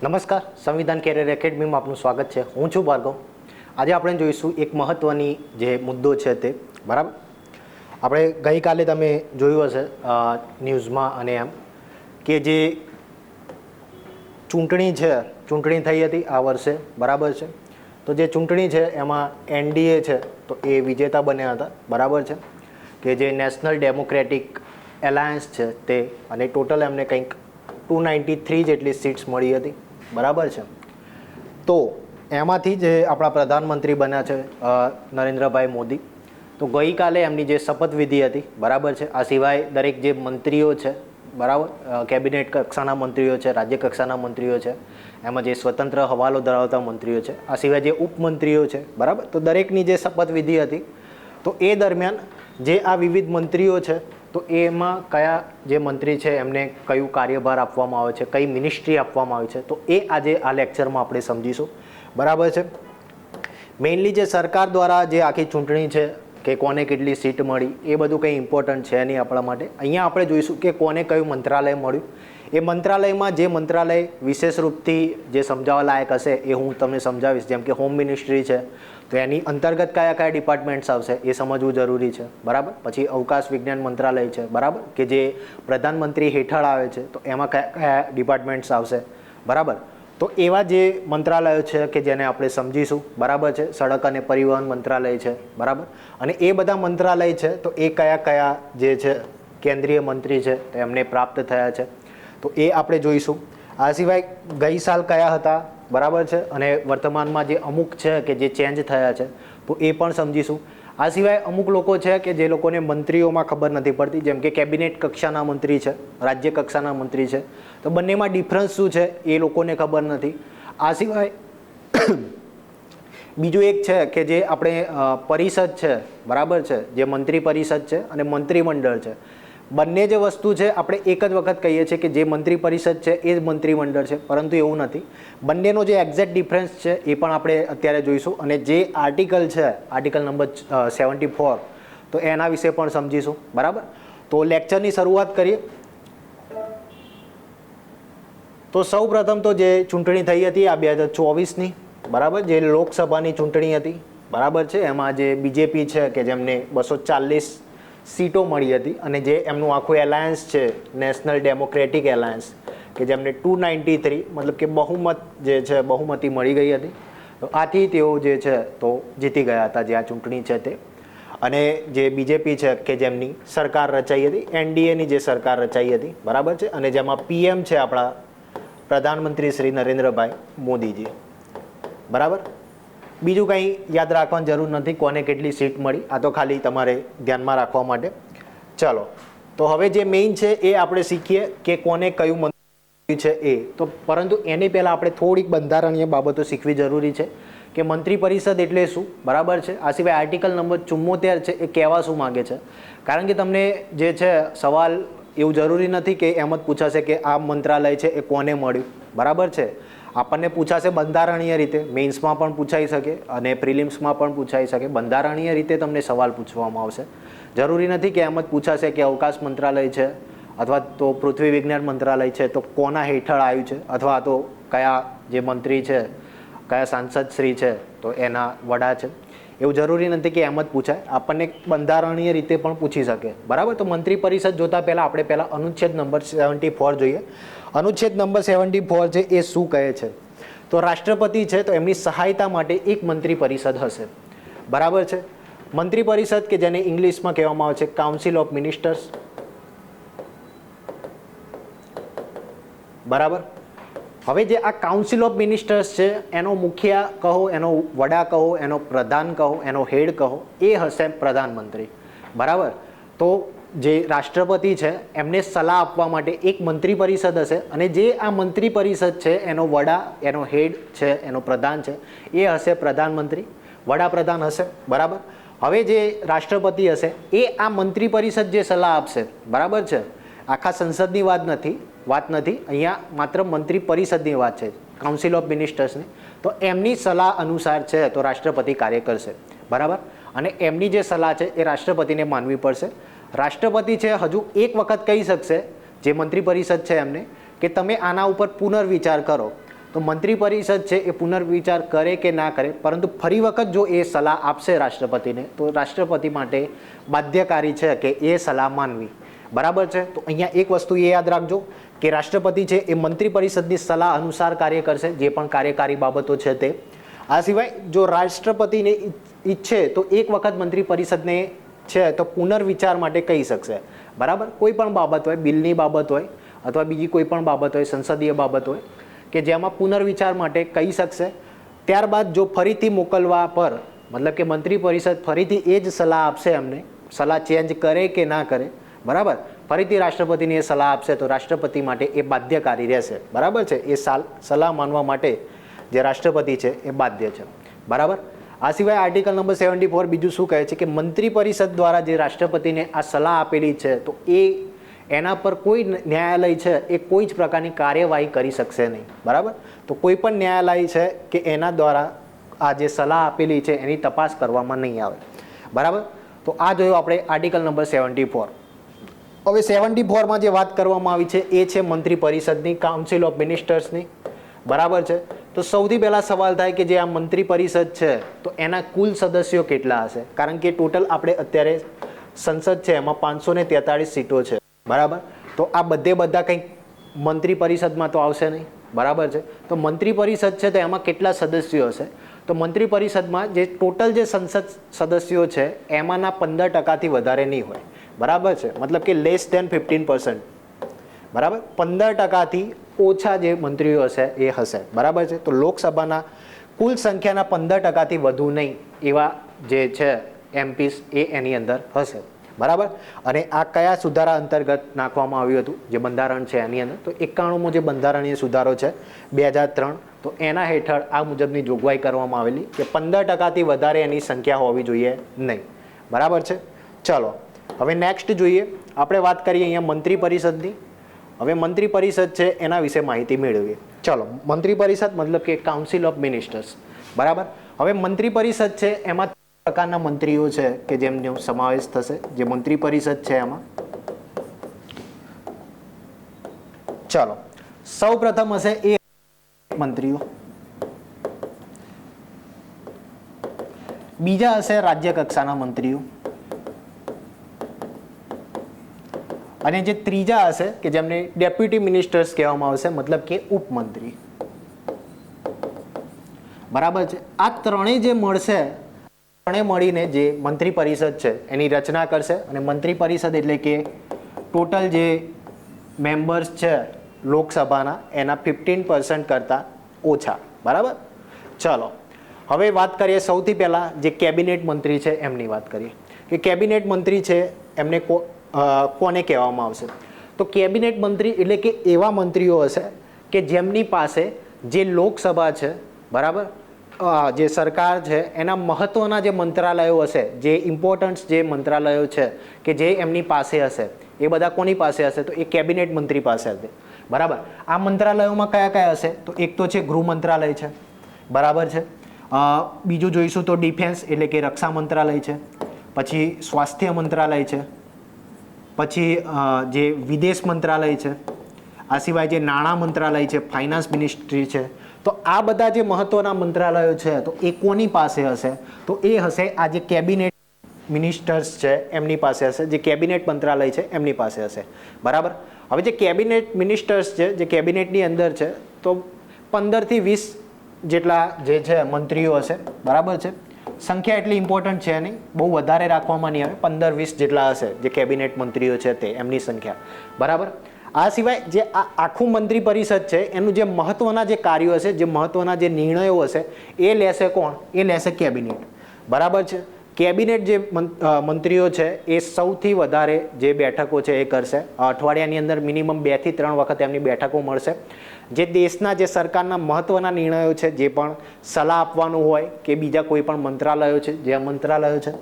નમસ્કાર, સંવિધાન કેરિયર એકેડમીમાં આપનું સ્વાગત છે. હું છું ભાર્ગવ. આજે આપણે જોઈશું એક મહત્ત્વની જે મુદ્દો છે તે બરાબર. આપણે ગઈકાલે તમે જોયું હશે ન્યૂઝમાં અને એમ કે જે ચૂંટણી છે, ચૂંટણી થઈ હતી આ વર્ષે બરાબર છે. તો જે ચૂંટણી છે એમાં NDA છે તો એ વિજેતા બન્યા હતા બરાબર છે. કે જે નેશનલ ડેમોક્રેટિક એલાયન્સ છે તે, અને ટોટલ એમને કંઈક 293 જેટલી સીટ્સ મળી હતી બરાબર છે. તો એમાંથી જે આપણા પ્રધાનમંત્રી બન્યા છે નરેન્દ્રભાઈ મોદી, તો ગઈકાલે એમની જે શપથવિધિ હતી બરાબર છે. આ સિવાય દરેક જે મંત્રીઓ છે બરાબર, કેબિનેટ કક્ષાના મંત્રીઓ છે, રાજ્ય કક્ષાના મંત્રીઓ છે, એમાં જે સ્વતંત્ર હવાલો ધરાવતા મંત્રીઓ છે, આ સિવાય જે ઉપમંત્રીઓ છે બરાબર, તો દરેકની જે શપથવિધિ હતી તો એ દરમિયાન જે આ વિવિધ મંત્રીઓ છે તો એમાં કયા જે મંત્રી છે એમને કયું કાર્યભાર આપવામાં આવે છે, કઈ મિનિસ્ટ્રી આપવામાં આવે છે, તો એ આજે આ લેક્ચરમાં આપણે સમજીશું બરાબર છે. મેઇનલી જે સરકાર દ્વારા જે આખી ચૂંટણી છે કે કોને કેટલી સીટ મળી એ બધું કંઈ ઇમ્પોર્ટન્ટ છે નહીં આપણા માટે. અહીંયા આપણે જોઈશું કે કોને કયું મંત્રાલય મળ્યું. એ મંત્રાલયમાં જે મંત્રાલય વિશેષ રૂપથી જે સમજાવવા લાયક હશે એ હું તમને સમજાવીશ. જેમ કે હોમ મિનિસ્ટ્રી છે તો એની અંતર્ગત કયા કયા ડિપાર્ટમેન્ટ્સ આવશે એ સમજવું જરૂરી છે બરાબર. પછી અવકાશ વિજ્ઞાન મંત્રાલય છે બરાબર, કે જે પ્રધાનમંત્રી હેઠળ આવે છે તો એમાં કયા કયા ડિપાર્ટમેન્ટ્સ આવશે બરાબર. તો એવા જે મંત્રાલયો છે કે જેને આપણે સમજીશું બરાબર છે. સડક અને પરિવહન મંત્રાલય છે બરાબર, અને એ બધા મંત્રાલય છે તો એ કયા કયા જે છે કેન્દ્રીય મંત્રી છે તો એમને પ્રાપ્ત થયા છે તો એ આપણે જોઈશું. આ સિવાય ગઈ સાલ કયા હતા બરાબર છે, અને વર્તમાનમાં જે અમુક છે કે જે ચેન્જ થયા છે તો એ પણ સમજીશું. આ સિવાય અમુક લોકો છે કે જે લોકોને મંત્રીઓમાં ખબર નથી પડતી, જેમ કે કેબિનેટ કક્ષાના મંત્રી છે, રાજ્ય કક્ષાના મંત્રી છે, તો બંનેમાં ડિફરન્સ શું છે એ લોકોને ખબર નથી. આ સિવાય બીજું એક છે કે જે આપણે પરિષદ છે બરાબર છે, જે મંત્રી પરિષદ છે અને મંત્રીમંડળ છે, બંને જે વસ્તુ છે આપણે એક જ વખત કહીએ છીએ કે જે મંત્રી પરિષદ છે એ જ મંત્રીમંડળ છે, પરંતુ એવું નથી. બંનેનો જે એક્ઝેક્ટ ડિફરન્સ છે એ પણ આપણે અત્યારે જોઈશું. અને જે આર્ટિકલ છે, આર્ટિકલ નંબર 74, તો એના વિશે પણ સમજીશું બરાબર. તો લેક્ચરની શરૂઆત કરીએ. તો સૌ પ્રથમ તો જે ચૂંટણી થઈ હતી આ 2024ની બરાબર, જે લોકસભાની ચૂંટણી હતી બરાબર છે, એમાં જે BJP છે કે જેમને 240 સીટો મળી હતી, અને જે એમનું આખું એલાયન્સ છે નેશનલ ડેમોક્રેટિક એલાયન્સ કે જેમને 293 મતલબ કે બહુમત જે છે બહુમતી મળી ગઈ હતી. તો આથી તેઓ જે છે તો જીતી ગયા હતા જે આ ચૂંટણી છે તે. અને જે BJP છે કે જેમની સરકાર રચાઈ હતી, NDAની જે સરકાર રચાઈ હતી બરાબર છે, અને જેમાં PM છે આપણા પ્રધાનમંત્રી શ્રી નરેન્દ્રભાઈ મોદીજી બરાબર. બીજું કંઈ યાદ રાખવાની જરૂર નથી કોને કેટલી સીટ મળી, આ તો ખાલી તમારે ધ્યાનમાં રાખવા માટે. ચલો, તો હવે જે મેઇન છે એ આપણે શીખીએ કે કોને કયું મંત્રી છે એ. તો પરંતુ એની પહેલાં આપણે થોડીક બંધારણીય બાબતો શીખવી જરૂરી છે કે મંત્રી પરિષદ એટલે શું બરાબર છે. આ સિવાય આર્ટિકલ નંબર 74 છે એ કહેવા શું માગે છે, કારણ કે તમને જે છે સવાલ એવું જરૂરી નથી કે એમ જ પૂછાશે કે આ મંત્રાલય છે એ કોને મળ્યું બરાબર છે. આપણને પૂછાશે બંધારણીય રીતે, મેઇન્સમાં પણ પૂછાઈ શકે અને પ્રિલિમ્સમાં પણ પૂછાઈ શકે. બંધારણીય રીતે તમને સવાલ પૂછવામાં આવશે. જરૂરી નથી કે એમ જ પૂછાશે કે અવકાશ મંત્રાલય છે અથવા તો પૃથ્વી વિજ્ઞાન મંત્રાલય છે તો કોના હેઠળ આવ્યું છે, અથવા તો કયા જે મંત્રી છે, કયા સાંસદ શ્રી છે તો એના વડા છે. એવું જરૂરી નથી કે એમ જ પૂછાય, આપણને બંધારણીય રીતે પણ પૂછી શકે બરાબર. તો મંત્રી પરિષદ જોતા પહેલાં આપણે પહેલાં અનુચ્છેદ નંબર 74 જોઈએ. અનુચ્છેદ નંબર 74 છે એ શું કહે છે, તો રાષ્ટ્રપતિ છે તો એમની સહાયતા માટે એક મંત્રી પરિષદ હશે બરાબર છે. મંત્રી પરિષદ કે જેને ઇંગ્લિશમાં કહેવામાં આવે છે કાઉન્સિલ ઓફ મિનિસ્ટર્સ બરાબર. હવે જે આ કાઉન્સિલ ઓફ મિનિસ્ટર્સ છે એનો મુખ્ય કહો, એનો વડા કહો, એનો પ્રધાન કહો, એનો હેડ કહો, એ હશે પ્રધાનમંત્રી બરાબર. તો જે રાષ્ટ્રપતિ છે એમને સલાહ આપવા માટે એક મંત્રી પરિષદ હશે, અને જે આ મંત્રી પરિષદ છે એનો વડા, એનો હેડ છે, એનો પ્રધાન છે એ હશે પ્રધાનમંત્રી, વડાપ્રધાન હશે બરાબર. હવે જે રાષ્ટ્રપતિ હશે એ આ મંત્રી પરિષદ જે સલાહ આપશે બરાબર છે, આખા સંસદની વાત નથી અહીંયા, માત્ર મંત્રી પરિષદની વાત છે, કાઉન્સિલ ઓફ મિનિસ્ટર્સની. તો એમની સલાહ અનુસાર છે તો રાષ્ટ્રપતિ કાર્ય કરશે બરાબર. અને એમની જે સલાહ છે એ રાષ્ટ્રપતિને માનવી પડશે. રાષ્ટ્રપતિ છે હજુ એક વખત કહી શકશે જે મંત્રી પરિષદ છે એમને કે તમે આના ઉપર પુનર્વિચાર કરો, તો મંત્રી પરિષદ છે એ પુનર્વિચાર કરે કે ના કરે, પરંતુ ફરી વખત જો એ સલાહ આપશે રાષ્ટ્રપતિને તો રાષ્ટ્રપતિ માટે બાધ્યકારી છે કે એ સલાહ માનવી. બરાબર છે. તો અહીંયા એક વસ્તુ એ યાદ રાખજો કે રાષ્ટ્રપતિ છે એ મંત્રી પરિષદની સલાહ અનુસાર કાર્ય કરશે, જે પણ કાર્યકારી બાબતો છે તે. આ સિવાય જો રાષ્ટ્રપતિને ઈચ્છે તો એક વખત મંત્રી પરિષદને છે તો પુનર્વિચાર માટે કહી શકશે. બરાબર. કોઈ પણ બાબત હોય, બિલની બાબત હોય અથવા બીજી કોઈ પણ બાબત હોય, સંસદીય બાબત હોય કે જેમાં પુનર્વિચાર માટે કહી શકશે. ત્યારબાદ જો ફરીથી મોકલવા પર મતલબ કે મંત્રી પરિષદ ફરીથી એ જ સલાહ આપશે, એમને સલાહ ચેન્જ કરે કે ના કરે, બરાબર, ફરીથી રાષ્ટ્રપતિને એ સલાહ આપશે તો રાષ્ટ્રપતિ માટે એ બાધ્યકારી રહેશે. બરાબર છે. એ સલાહ માનવા માટે જે રાષ્ટ્રપતિ છે એ બાધ્ય છે. બરાબર. આ સિવાય આર્ટિકલ નંબર 74 બીજું શું કહે છે કે મંત્રી પરિષદ દ્વારા જે રાષ્ટ્રપતિને આ સલાહ આપેલી છે તો એના પર કોઈ ન્યાયાલય છે એ કોઈ જ પ્રકારની કાર્યવાહી કરી શકશે નહીં. બરાબર. તો કોઈ પણ ન્યાયાલય છે કે એના દ્વારા આ જે સલાહ આપેલી છે એની તપાસ કરવામાં નહીં આવે. બરાબર. તો આ જોયું આપણે આર્ટિકલ નંબર 74. હવે 74માં જે વાત કરવામાં આવી છે એ છે મંત્રી પરિષદની, કાઉન્સિલ ઓફ મિનિસ્ટર્સની. બરાબર છે. તો સૌથી પહેલા સવાલ થાય કે જે આ મંત્રી પરિષદ છે તો એના કુલ સદસ્યો કેટલા હશે? કારણ કે ટોટલ આપણે અત્યારે સંસદ છે એમાં 543 સીટો છે. બરાબર. તો આ બધા કંઈક મંત્રી પરિષદમાં તો આવશે નહીં. બરાબર છે. તો મંત્રી પરિષદ છે તો એમાં કેટલા સદસ્યો હશે? તો મંત્રી પરિષદમાં જે ટોટલ જે સંસદ સદસ્યો છે એમાંના 15%થી વધારે નહીં હોય. બરાબર છે. મતલબ કે લેસ ધેન 15%. બરાબર. 15%થી ઓછા જે મંત્રીઓ હશે એ હશે. બરાબર છે. તો લોકસભાના કુલ સંખ્યાના 15%થી વધુ નહીં એવા જે છે એમપીસ એ એની અંદર હશે. બરાબર. અને આ કયા સુધારા અંતર્ગત નાખવામાં આવ્યું હતું જે બંધારણ છે એની અંદર? તો 91મો જે બંધારણીય સુધારો છે 2003, તો એના હેઠળ આ મુજબની જોગવાઈ કરવામાં આવેલી કે 15%થી વધારે એની સંખ્યા હોવી જોઈએ નહીં. બરાબર છે. ચલો હવે નેક્સ્ટ જોઈએ. આપણે વાત કરીએ અહીંયા મંત્રી પરિષદની. હવે મંત્રી પરિષદ છે એના વિશે માહિતી મેળવીએ. ચલો, મંત્રી પરિષદ મતલબ કે કાઉન્સિલ ઓફ મિનિસ્ટર્સ. બરાબર. હવે મંત્રી પરિષદ છે એમાં પ્રકારના મંત્રીઓ છે કે જેમનો સમાવેશ થશે. જે મંત્રી પરિષદ છે એમાં ચલો સૌ પ્રથમ હશે એ મંત્રીઓ, બીજા હશે રાજ્ય કક્ષાના મંત્રીઓ, અને જે ત્રીજા હશે કે જેમને ડેપ્યુટી મિનિસ્ટર્સ કહેવામાં આવશે, મતલબ કે ઉપમંત્રી. બરાબર છે. આ ત્રણેય જે મળશે, ત્રણે મળીને જે મંત્રી પરિષદ છે એની રચના કરશે. અને મંત્રી પરિષદ એટલે કે ટોટલ જે મેમ્બર્સ છે લોકસભાના એના 15% કરતાં ઓછા. બરાબર. ચલો હવે વાત કરીએ સૌથી પહેલાં જે કેબિનેટ મંત્રી છે એમની વાત કરીએ કે કેબિનેટ મંત્રી છે એમને કોને કહેવામાં આવશે? તો કેબિનેટ મંત્રી એટલે કે એવા મંત્રીઓ હશે કે જેમની પાસે જે લોકસભા છે, બરાબર, જે સરકાર છે એના મહત્વના જે મંત્રાલયો હશે, જે ઇમ્પોર્ટન્ટ જે મંત્રાલયો છે કે જે એમની પાસે હશે, એ બધા કોની પાસે હશે? તો એ કેબિનેટ મંત્રી પાસે હશે. બરાબર. આ મંત્રાલયોમાં કયા કયા હશે? તો એક તો છે ગૃહ મંત્રાલય છે. બરાબર છે. બીજું જોઈશું તો ડિફેન્સ એટલે કે રક્ષા મંત્રાલય છે. પછી સ્વાસ્થ્ય મંત્રાલય છે. પછી જે વિદેશ મંત્રાલય છે. આ સિવાય જે નાણાં મંત્રાલય છે, ફાઇનાન્સ મિનિસ્ટ્રી છે. તો આ બધા જે મહત્વના મંત્રાલયો છે તો એ કોની પાસે હશે? તો એ હશે આ જે કેબિનેટ મિનિસ્ટર્સ છે એમની પાસે હશે. જે કેબિનેટ મંત્રાલય છે એમની પાસે હશે. બરાબર. હવે જે કેબિનેટ મિનિસ્ટર્સ છે, જે કેબિનેટની અંદર છે, તો 15થી 20 જેટલા જે છે મંત્રીઓ હશે. બરાબર છે. સંખ્યા એટલી ઇમ્પોર્ટન્ટ છે નહીં, બહુ વધારે રાખવામાં નહીં આવે. 15-20 જેટલા હશે જે કેબિનેટ મંત્રીઓ છે તે એમની સંખ્યા. બરાબર. આ સિવાય જે આ આખું મંત્રી પરિષદ છે એનું જે મહત્વના જે કાર્યો હશે, જે મહત્વના જે નિર્ણયો હશે એ લેશે કોણ? એ લેશે કેબિનેટ. બરાબર છે. કેબિનેટ જે મંત્રીઓ છે એ સૌથી વધારે જે બેઠકો છે એ કરશે. અઠવાડિયાની અંદર મિનિમમ 2 થી 3 વખત એમની બેઠકો મળશે. જે દેશના જે સરકારના મહત્વના નિર્ણયો છે, જે પણ સલાહ આપવાનું હોય કે બીજા કોઈ પણ મંત્રાલયો છે, જે મંત્રાલયો છે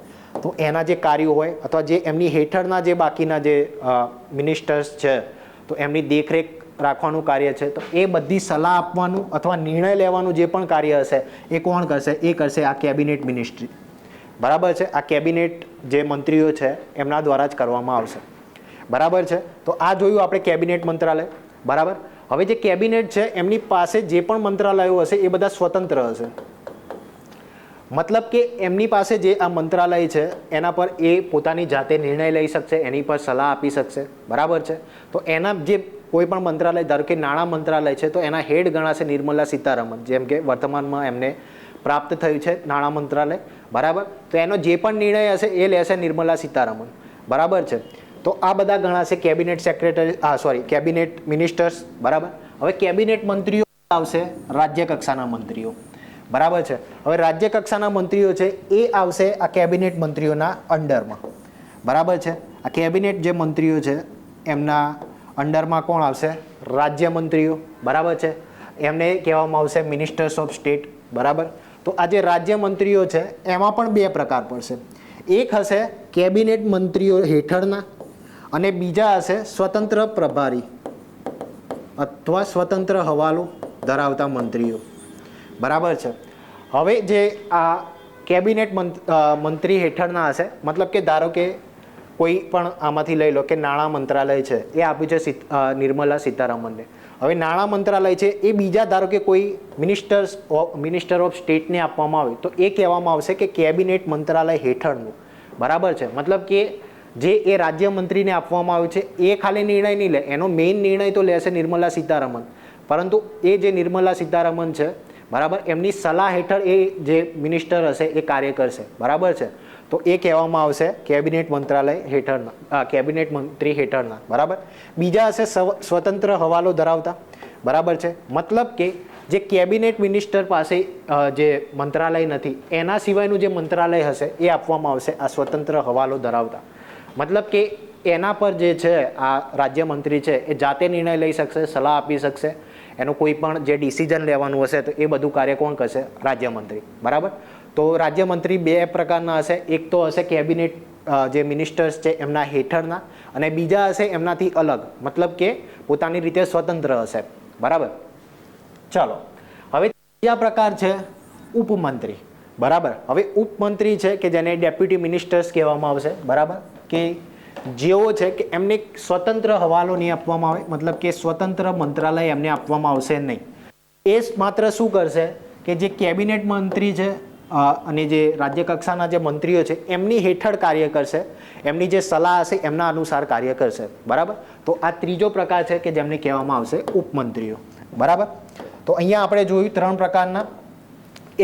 તો એના જે કાર્યો હોય અથવા જે એમની હેઠળના જે બાકીના જે મિનિસ્ટર્સ છે તો એમની દેખરેખ રાખવાનું કાર્ય છે, તો એ બધી સલાહ આપવાનું અથવા નિર્ણય લેવાનું જે પણ કાર્ય હશે એ કોણ કરશે? એ કરશે આ કેબિનેટ મિનિસ્ટ્રી. બરાબર છે. આ કેબિનેટ જે મંત્રીઓ છે એમના દ્વારા જ કરવામાં આવશે. બરાબર છે. તો આ જોયું આપણે કેબિનેટ મંત્રાલય. બરાબર. હવે જે કેબિનેટ છે એમની પાસે જે પણ મંત્રાલયો હશે એ બધા સ્વતંત્ર હશે, મતલબ કે એમની પાસે જે આ મંત્રાલય છે એના પર એ પોતાની જાતે નિર્ણય લઈ શકશે, એની પર સલાહ આપી શકશે, બરાબર છે. તો એના જે કોઈ પણ મંત્રાલય, ધારો કે નાણાં મંત્રાલય છે તો એના હેડ ગણાશે નિર્મલા સીતારમણ, જેમ કે વર્તમાનમાં એમને પ્રાપ્ત થયું છે નાણાં મંત્રાલય, બરાબર. તો એનો જે પણ નિર્ણય હશે એ લેશે નિર્મલા સીતારમણ, બરાબર છે. તો આ બધા ગણાશે કેબિનેટ સેક્રેટરી, કેબિનેટ મિનિસ્ટર્સ, બરાબર. હવે કેબિનેટ મંત્રીઓ આવશે રાજ્ય કક્ષાના મંત્રીઓ, બરાબર છે. હવે રાજ્ય કક્ષાના મંત્રીઓ છે એ આવશે આ કેબિનેટ મંત્રીઓના અંડરમાં, બરાબર છે. આ કેબિનેટ જે મંત્રીઓ છે એમના અંડરમાં કોણ આવશે? રાજ્ય મંત્રીઓ, બરાબર છે. એમને કહેવામાં આવશે મિનિસ્ટર્સ ઓફ સ્ટેટ, બરાબર. તો આ જે રાજ્ય મંત્રીઓ છે એમાં પણ બે પ્રકાર પડશે. એક હશે કેબિનેટ મંત્રીઓ હેઠળના અને બીજા હશે સ્વતંત્ર પ્રભારી અથવા સ્વતંત્ર હવાલો ધરાવતા મંત્રીઓ, બરાબર છે. હવે જે આ કેબિનેટ મંત્રી હેઠળના હશે, મતલબ કે ધારો કે કોઈ પણ આમાંથી લઈ લો કે નાણાં મંત્રાલય છે એ આપ્યું છે નિર્મલા સીતારમણને. હવે નાણાં મંત્રાલય છે એ બીજા ધારો કે કોઈ મિનિસ્ટર ઓફ સ્ટેટને આપવામાં આવે તો એ કહેવામાં આવશે કે કેબિનેટ મંત્રાલય હેઠળનું, બરાબર છે. મતલબ કે જે એ રાજ્ય મંત્રીને આપવામાં આવ્યું છે એ ખાલી નિર્ણય નહીં લે, એનો મેઇન નિર્ણય તો લેશે નિર્મલા સીતારમણ, પરંતુ એ જે નિર્મલા સીતારમણ છે, બરાબર, એમની સલાહ હેઠળ એ જે મિનિસ્ટર હશે એ કાર્ય કરશે, બરાબર છે. તો એ કહેવામાં આવશે કેબિનેટ મંત્રાલય હેઠળના, કેબિનેટ મંત્રી હેઠળના, બરાબર. બીજા હશે સ્વતંત્ર હવાલો ધરાવતા, બરાબર છે. મતલબ કે જે કેબિનેટ મિનિસ્ટર પાસે જે મંત્રાલય નથી એના સિવાયનું જે મંત્રાલય હશે એ આપવામાં આવશે આ સ્વતંત્ર હવાલો ધરાવતા. મતલબ કે એના પર જે છે આ રાજ્યમંત્રી છે એ જાતે નિર્ણય લઈ શકશે, સલાહ આપી શકશે, એનું કોઈ પણ જે ડિસિઝન લેવાનું હશે તો એ બધું કાર્ય કોણ કરશે? રાજ્યમંત્રી, બરાબર. તો રાજ્યમંત્રી બે પ્રકારના હશે, એક તો હશે કેબિનેટ જે મિનિસ્ટર્સ છે એમના હેઠળના અને બીજા હશે એમનાથી અલગ, મતલબ કે પોતાની રીતે સ્વતંત્ર હશે, બરાબર. ચાલો, હવે ત્રીજા પ્રકાર છે ઉપમંત્રી, બરાબર. હવે ઉપમંત્રી છે કે જેને ડેપ્યુટી મિનિસ્ટર્સ કહેવામાં આવશે, બરાબર, કે જેઓ છે કે એમને સ્વતંત્ર હવાલો નહીં આપવામાં આવે, મતલબ કે સ્વતંત્ર મંત્રાલય એમને આપવામાં આવશે નહીં. એ માત્ર શું કરશે કે જે કેબિનેટ મંત્રી છે અને જે રાજ્ય કક્ષાના જે મંત્રીઓ છે એમની હેઠળ કાર્ય કરશે, એમની જે સલાહ હશે એમના અનુસાર કાર્ય કરશે, બરાબર. તો આ ત્રીજો પ્રકાર છે કે જેમને કહેવામાં આવશે ઉપમંત્રીઓ, બરાબર. તો અહીંયા આપણે જોયું ત્રણ પ્રકારના,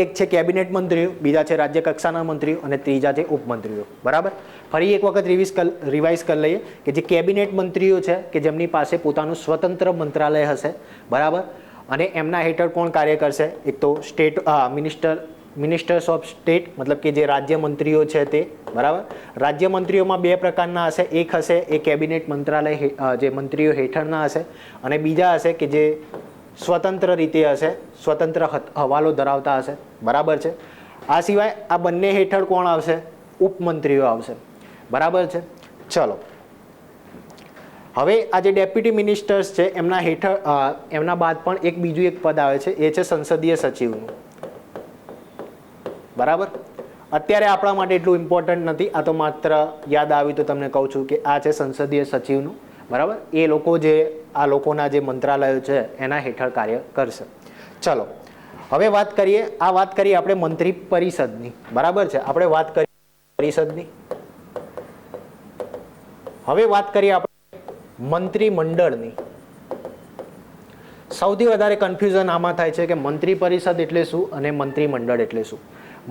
એક છે કેબિનેટ મંત્રીઓ, બીજા છે રાજ્ય કક્ષાના મંત્રીઓ અને ત્રીજા છે ઉપમંત્રીઓ, બરાબર. ફરી એક વખત રિવાઇઝ કરી લઈએ કે જે કેબિનેટ મંત્રીઓ છે કે જેમની પાસે પોતાનું સ્વતંત્ર મંત્રાલય હશે, બરાબર, અને એમના હેઠળ કોણ કાર્ય કરશે? એક તો સ્ટેટ મિનિસ્ટર્સ ઓફ સ્ટેટ, મતલબ કે જે રાજ્ય મંત્રીઓ છે તે, બરાબર. રાજ્ય મંત્રીઓમાં બે પ્રકારના હશે, એક હશે એ કેબિનેટ મંત્રાલય જે મંત્રીઓ હેઠળના હશે અને બીજા હશે કે જે સ્વતંત્ર રીતે હશે, સ્વતંત્ર હવાલો ધરાવતા હશે, બરાબર છે. આ સિવાય આ બંને હેઠળ કોણ આવશે? ઉપમંત્રીઓ આવશે, બરાબર છે. ચલો, હવે આ જે ડેપ્યુટી મિનિસ્ટર્સ છે એમના હેઠળ એમના બાદ પણ એક બીજું એક પદ આવે છે, એ છે સંસદીય સચિવનું, બરાબર. અત્યારે આપણા માટે એટલું ઇમ્પોર્ટન્ટ નથી, આ તો માત્ર યાદ આવ્યું તો તમને કહું છું કે આ છે સંસદીય સચિવનું, બરાબર. એ લોકો જે આ લોકોના જે મંત્રાલયો છે એના હેઠળ કાર્ય કરશે. ચલો, હવે વાત કરીએ આપણે મંત્રી પરિષદની, બરાબર છે. આપણે વાત કરીએ પરિષદની. હવે વાત કરીએ આપણે મંત્રીમંડળની. સૌથી વધારે કન્ફ્યુઝન આમાં થાય છે કે મંત્રી પરિષદ એટલે શું અને મંત્રીમંડળ એટલે શું.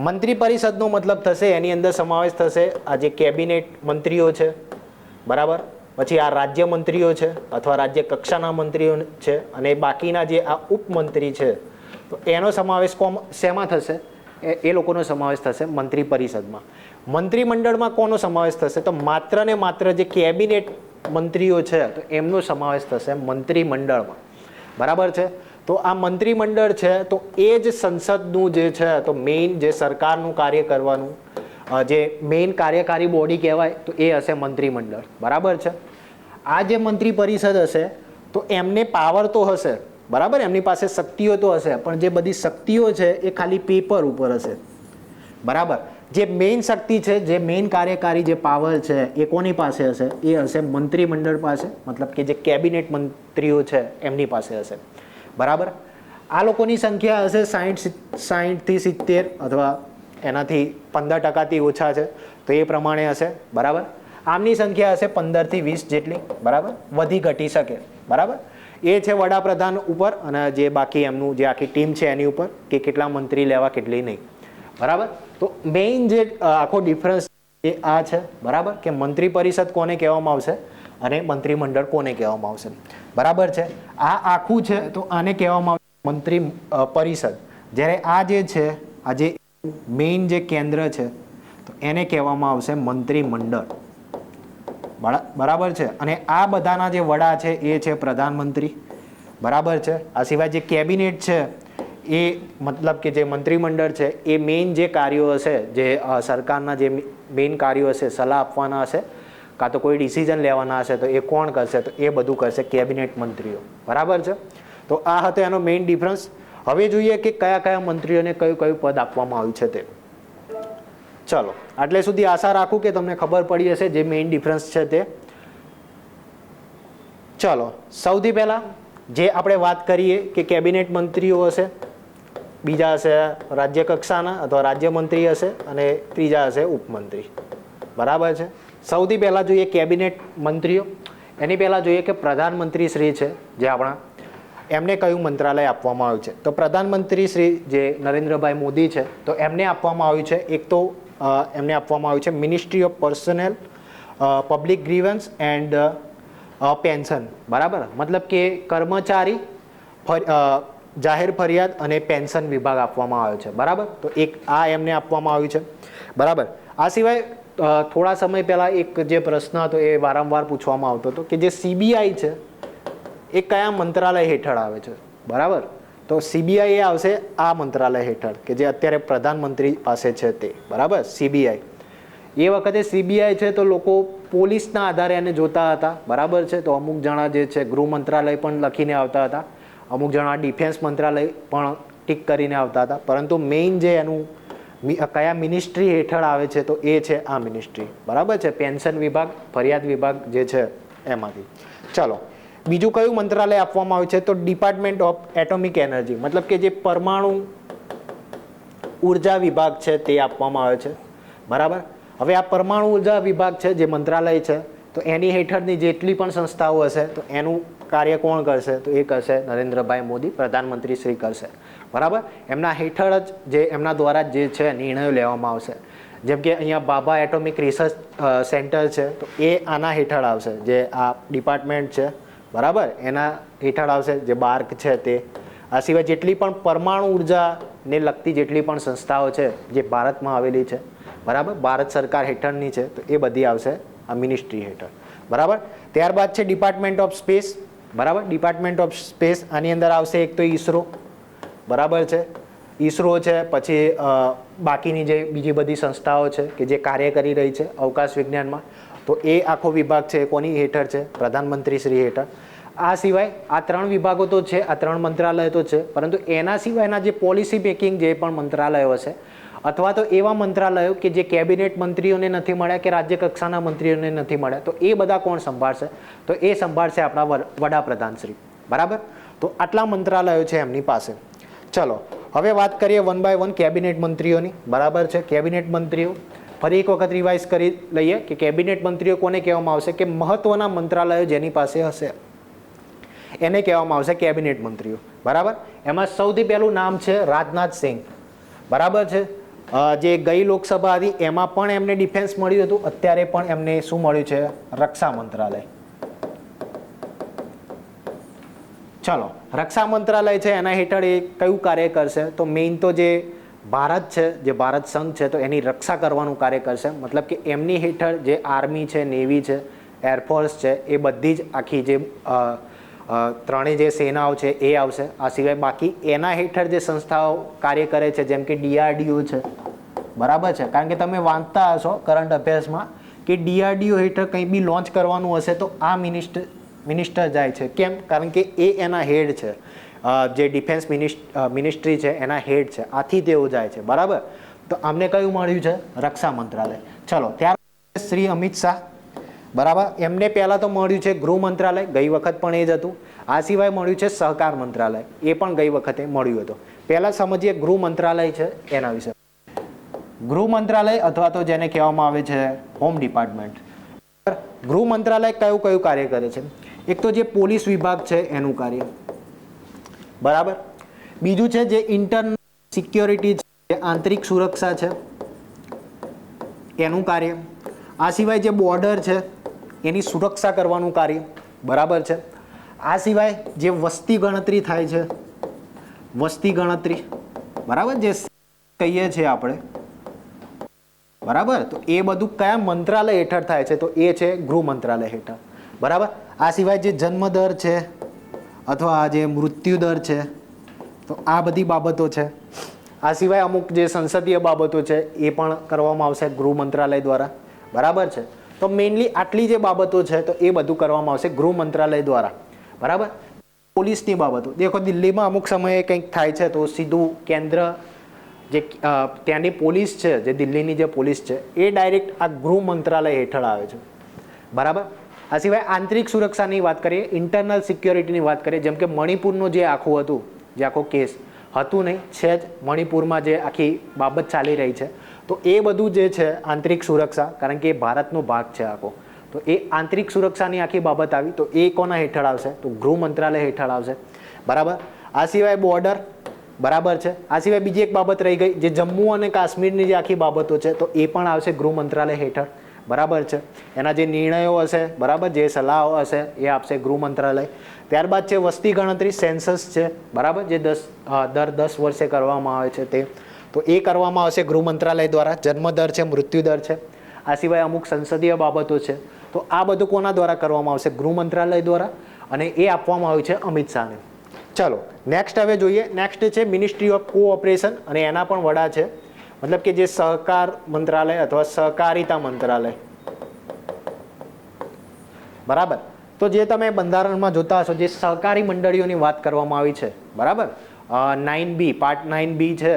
મંત્રી પરિષદનો મતલબ થશે એની અંદર સમાવેશ થશે આ જે કેબિનેટ મંત્રીઓ છે, બરાબર, પછી આ રાજ્ય મંત્રીઓ છે અથવા રાજ્ય કક્ષાના મંત્રીઓ છે અને બાકીના જે આ ઉપમંત્રી છે તો એનો સમાવેશ શેમાં થશે? એ લોકોનો સમાવેશ થશે મંત્રી પરિષદમાં. મંત્રીમંડળમાં કોનો સમાવેશ થશે? તો માત્ર ને માત્ર જે કેબિનેટ મંત્રીઓ છે તો એમનો સમાવેશ થશે મંત્રીમંડળમાં, બરાબર છે. તો આ મંત્રીમંડળ છે તો એ જ સંસદનું જે છે તો મેઇન જે સરકારનું કાર્ય કરવાનું જે મેઇન કાર્યકારી બોડી કહેવાય તો એ હશે મંત્રીમંડળ, બરાબર છે. આ જે મંત્રી પરિષદ હશે તો એમને પાવર તો હશે, બરાબર, એમની પાસે શક્તિઓ તો હશે, પણ જે બધી શક્તિઓ છે એ ખાલી પેપર ઉપર હશે, બરાબર. જે મેઇન શક્તિ છે, જે મેઇન કાર્યકારી જે પાવર છે એ કોની પાસે હશે? એ હશે મંત્રીમંડળ પાસે, મતલબ કે જે કેબિનેટ મંત્રીઓ છે એમની પાસે હશે. બરાબર. આ લોકોની સંખ્યા હશે 60થી 70 અથવા એનાથી 15% ઓછા છે, તો એ પ્રમાણે હશે. બરાબર. આમની સંખ્યા હશે 15થી 20 જેટલી. બરાબર. વધી ઘટી શકે. બરાબર. એ છે વડાપ્રધાન ઉપર અને જે બાકી એમનું જે આખી ટીમ છે એની ઉપર કે કેટલા મંત્રી લેવા કેટલી નહીં. બરાબર. તો મેઇન જે આખો ડિફરન્સ એ આ છે. બરાબર. કે મંત્રી પરિષદ કોને કહેવામાં આવશે અને મંત્રીમંડળ કોને કહેવામાં આવશે. બરાબર છે. આ આખું છે તો આને કહેવામાં આવશે મંત્રી પરિષદ. જ્યારે આ જે છે, આ જે મેઇન જે કેન્દ્ર છે તો એને કહેવામાં આવશે મંત્રીમંડળ. બરાબર છે. અને આ બધાના જે વડા છે એ છે પ્રધાનમંત્રી. બરાબર છે. આ સિવાય જે કેબિનેટ છે એ મતલબ કે જે મંત્રીમંડળ છે એ મેઇન જે કાર્યો હશે, જે સરકારના જે મેઇન કાર્યો હશે, સલાહ આપવાના હશે કાં તો કોઈ ડિસિઝન લેવાના હશે તો એ કોણ કરશે? તો એ બધું કરશે કેબિનેટ મંત્રીઓ. બરાબર છે. તો આ હતો એનો મેઇન ડિફરન્સ. હવે જોઈએ કે કયા કયા મંત્રીઓને કયું કયું પદ આપવામાં આવ્યું છે તે. ચલો, આટલે સુધી આશા રાખું કે તમને ખબર પડી હશે જે મેઇન ડિફરન્સ છે તે. ચલો, સૌથી પહેલા જે આપણે વાત કરીએ કે કેબિનેટ મંત્રીઓ હશે, બીજા હશે રાજ્ય કક્ષાના અથવા રાજ્યમંત્રી હશે અને ત્રીજા હશે ઉપમંત્રી. બરાબર છે. સૌથી પહેલા જોઈએ કેબિનેટ મંત્રીઓ. એની પહેલા જોઈએ કે પ્રધાનમંત્રી શ્રી છે જે આપણા, એમને કયું મંત્રાલય આપવામાં આવ્યું છે? તો પ્રધાનમંત્રી શ્રી જે નરેન્દ્રભાઈ મોદી છે તો એમને આપવામાં આવ્યું છે, એક તો એમને આપવામાં આવ્યું છે ministry of personal public grievance and pension. બરાબર. મતલબ કે કર્મચારી જાહેર ફરિયાદ અને પેન્શન વિભાગ આપવામાં આવ્યો છે. બરાબર. તો એક આ એમને આપવામાં આવ્યું છે. બરાબર. આ સિવાય થોડા સમય પહેલાં એક જે પ્રશ્ન હતો એ વારંવાર પૂછવામાં આવતો હતો કે જે CBI છે એ કયા મંત્રાલય હેઠળ આવે છે? બરાબર. તો CBI એ આવશે આ મંત્રાલય હેઠળ કે જે અત્યારે પ્રધાનમંત્રી પાસે છે તે. બરાબર. CBI. એ વખતે CBI છે તો લોકો પોલીસના આધારે એને જોતા હતા. બરાબર છે. તો અમુક જણા જે છે ગૃહ મંત્રાલય પણ લખીને આવતા હતા, અમુક જણા ડિફેન્સ મંત્રાલય પણ ટીક કરીને આવતા હતા. પરંતુ મેઇન જે એનું કયા મિનિસ્ટ્રી હેઠળ આવે છે તો એ છે આ મિનિસ્ટ્રી. બરાબર છે. પેન્શન વિભાગ, ફરિયાદ વિભાગ જે છે એમાંથી. ચલો, બીજું કયું મંત્રાલય આપવામાં આવ્યું છે? તો ડિપાર્ટમેન્ટ ઓફ એટોમિક એનર્જી, મતલબ કે જે પરમાણુ ઉર્જા વિભાગ છે તે આપવામાં આવે છે. બરાબર. હવે આ પરમાણુ ઉર્જા વિભાગ છે જે મંત્રાલય છે તો એની હેઠળની જેટલી પણ સંસ્થાઓ હશે તો એનું કાર્ય કોણ કરશે? તો એ કરશે નરેન્દ્રભાઈ મોદી, પ્રધાનમંત્રી શ્રી કરશે. બરાબર. એમના હેઠળ જ જે એમના દ્વારા જે છે નિર્ણયો લેવામાં આવશે. જેમ કે અહીંયા ભાભા એટોમિક રિસર્ચ સેન્ટર છે તો એ આના હેઠળ આવશે, જે આ ડિપાર્ટમેન્ટ છે. બરાબર. એના હેઠળ આવશે જે બાર્ક છે તે. આ સિવાય જેટલી પણ પરમાણુ ઉર્જાને લગતી જેટલી પણ સંસ્થાઓ છે જે ભારતમાં આવેલી છે, બરાબર, ભારત સરકાર હેઠળની છે તો એ બધી આવશે આ મિનિસ્ટ્રી હેઠળ. બરાબર. ત્યારબાદ છે ડિપાર્ટમેન્ટ ઓફ સ્પેસ. બરાબર. ડિપાર્ટમેન્ટ ઓફ સ્પેસ આની અંદર આવશે એક તો ISRO. બરાબર છે. ISRO છે, પછી બાકીની જે બીજી બધી સંસ્થાઓ છે કે જે કાર્ય કરી રહી છે અવકાશ વિજ્ઞાનમાં તો એ આખો વિભાગ છે કોની હેઠળ છે? પ્રધાનમંત્રી શ્રી હેઠળ. આ સિવાય આ 3 વિભાગો તો છે, આ 3 મંત્રાલય તો છે, પરંતુ એના સિવાયના જે પોલિસી મેકિંગ જે પણ મંત્રાલયો છે અથવા તો એવા મંત્રાલયો કે જે કેબિનેટ મંત્રીઓને નથી મળ્યા કે રાજ્ય કક્ષાના મંત્રીઓને નથી મળ્યા તો એ બધા કોણ સંભાળશે? તો એ સંભાળશે આપણા વડાપ્રધાન શ્રી. બરાબર. તો આટલા મંત્રાલયો છે એમની પાસે. ચલો, હવે વાત કરીએ વન બાય વન કેબિનેટ મંત્રીઓની. બરાબર છે. કેબિનેટ મંત્રીઓ ફરી એક વખત રિવાઇઝ કરી લઈએ કે કેબિનેટ મંત્રીઓ કોને કહેવામાં આવશે? કે મહત્વના મંત્રાલયો જેની પાસે હશે એને કહેવામાં આવશે કેબિનેટ મંત્રીઓ. બરાબર. એમાં સૌથી પહેલું નામ છે રાજનાથ સિંહ. બરાબર છે. જે ગઈ લોકસભા હતી એમાં પણ એમને ડિફેન્સ મળ્યું હતું, અત્યારે પણ એમને શું મળ્યું છે? રક્ષા મંત્રાલય. ચલો, રક્ષા મંત્રાલય છે એના હેઠળ એ કયું કાર્ય કરશે? તો મેઇન તો જે ભારત છે, જે ભારત સંઘ છે તો એની રક્ષા કરવાનું કાર્ય કરશે. મતલબ કે એમની હેઠળ જે આર્મી છે, નેવી છે, એરફોર્સ છે એ બધી જ આખી જે ત્રણેય જે સેનાઓ છે એ આવશે. આ સિવાય બાકી એના હેઠળ જે સંસ્થાઓ કાર્ય કરે છે જેમ કે DRDO છે. બરાબર છે. કારણ કે તમે વાંચતા હશો કરંટ અફેર્સમાં કે DRDO હેઠળ કંઈ બી લોન્ચ કરવાનું હશે તો આ મિનિસ્ટર જાય છે. કેમ? કારણ કે એ એના હેડ છે, જે ડિફેન્સ મિનિસ્ટ્રી છે એના હેડ છે, આથી તેઓ જાય છે. બરાબર. તો આમને કયું મળ્યું છે? રક્ષા મંત્રાલય. ચલો, ત્યાર શ્રી અમિત શાહ, બરાબર, એમને પહેલા તો મળ્યું છે ગૃહ મંત્રાલય, ગઈ વખત પણ એ જ હતું. આ સિવાય મળ્યું છે સહકાર મંત્રાલય, એ પણ ગઈ વખતે મળ્યું હતું. પહેલા સમજીએ ગૃહ મંત્રાલય છે એના વિશે. ગૃહ મંત્રાલય અથવા તો જેને કહેવામાં આવે છે હોમ ડિપાર્ટમેન્ટ. ગૃહ મંત્રાલય કયું કયું કાર્ય કરે છે? એક તો જે પોલીસ વિભાગ છે એનું કાર્ય, બરાબર. બીજું છે જે ઇન્ટરનલ સિક્યોરિટી છે, આંતરિક સુરક્ષા છે એનું કાર્ય. આ સિવાય જે બોર્ડર છે એની સુરક્ષા કરવાનું કાર્ય, બરાબર છે. આ સિવાય જે વસ્તી ગણતરી થાય છે, વસ્તી ગણતરી, બરાબર, જે કહીએ છીએ આપણે, બરાબર, તો એ બધું કયા મંત્રાલય હેઠળ થાય છે? તો એ છે ગૃહ મંત્રાલય હેઠળ, બરાબર. આ સિવાય જે જન્મ દર છે અથવા જે મૃત્યુ દર છે, તો આ બધી બાબતો છે. આ સિવાય અમુક જે સંસદીય બાબતો છે એ પણ કરવામાં આવશે ગૃહ મંત્રાલય દ્વારા, બરાબર છે. તો મેઇનલી આટલી જે બાબતો છે તો એ બધું કરવામાં આવશે ગૃહ મંત્રાલય દ્વારા, બરાબર. પોલીસની બાબતો દેખો, દિલ્હીમાં અમુક સમયે કંઈક થાય છે તો સીધું કેન્દ્ર જે ત્યાંની પોલીસ છે, જે દિલ્હીની જે પોલીસ છે એ ડાયરેક્ટ આ ગૃહ મંત્રાલય હેઠળ આવે છે, બરાબર. આ સિવાય આંતરિક સુરક્ષાની વાત કરીએ, ઇન્ટરનલ સિક્યોરિટીની વાત કરીએ, જેમ કે મણિપુરનું જે આખું હતું, જે આખો કેસ હતું નહીં, છે જ મણિપુરમાં જે આખી બાબત ચાલી રહી છે, તો એ બધું જે છે આંતરિક સુરક્ષા, કારણ કે એ ભારતનો ભાગ છે આખો, તો એ આંતરિક સુરક્ષાની આખી બાબત આવી, તો એ કોના હેઠળ આવશે? તો ગૃહ મંત્રાલય હેઠળ આવશે, બરાબર. આ સિવાય બોર્ડર, બરાબર છે. આ સિવાય બીજી એક બાબત રહી ગઈ, જે જમ્મુ અને કાશ્મીરની જે આખી બાબતો છે તો એ પણ આવશે ગૃહ મંત્રાલય હેઠળ, બરાબર છે. એના જે નિર્ણયો હશે, બરાબર, જે સલાહો હશે એ આપશે ગૃહ મંત્રાલય. ત્યારબાદ છે વસ્તી ગણતરી, સેન્સસ છે, બરાબર, જે દર 10 વર્ષે કરવામાં આવે છે તે, તો એ કરવામાં આવશે ગૃહ મંત્રાલય દ્વારા. જન્મ દર છે, મૃત્યુ દર છે. આ સિવાય અમુક સંસદીય બાબતો છે, તો આ બધું કોના દ્વારા કરવામાં આવશે? ગૃહ મંત્રાલય દ્વારા, અને એ આપવામાં આવ્યું છે અમિત શાહને. ચલો, નેક્સ્ટ હવે જોઈએ. નેક્સ્ટ છે મિનિસ્ટ્રી ઓફ કોઓપરેશન, અને એના પણ વડા છે, મતલબ કે જે સહકાર મંત્રાલય અથવા સહકારિતા મંત્રાલય, બરાબર. તો જે તમે બંધારણમાં જોતા હશો, જે સહકારી મંડળીઓની વાત કરવામાં આવી છે, બરાબર, 9B, પાર્ટ 9B છે,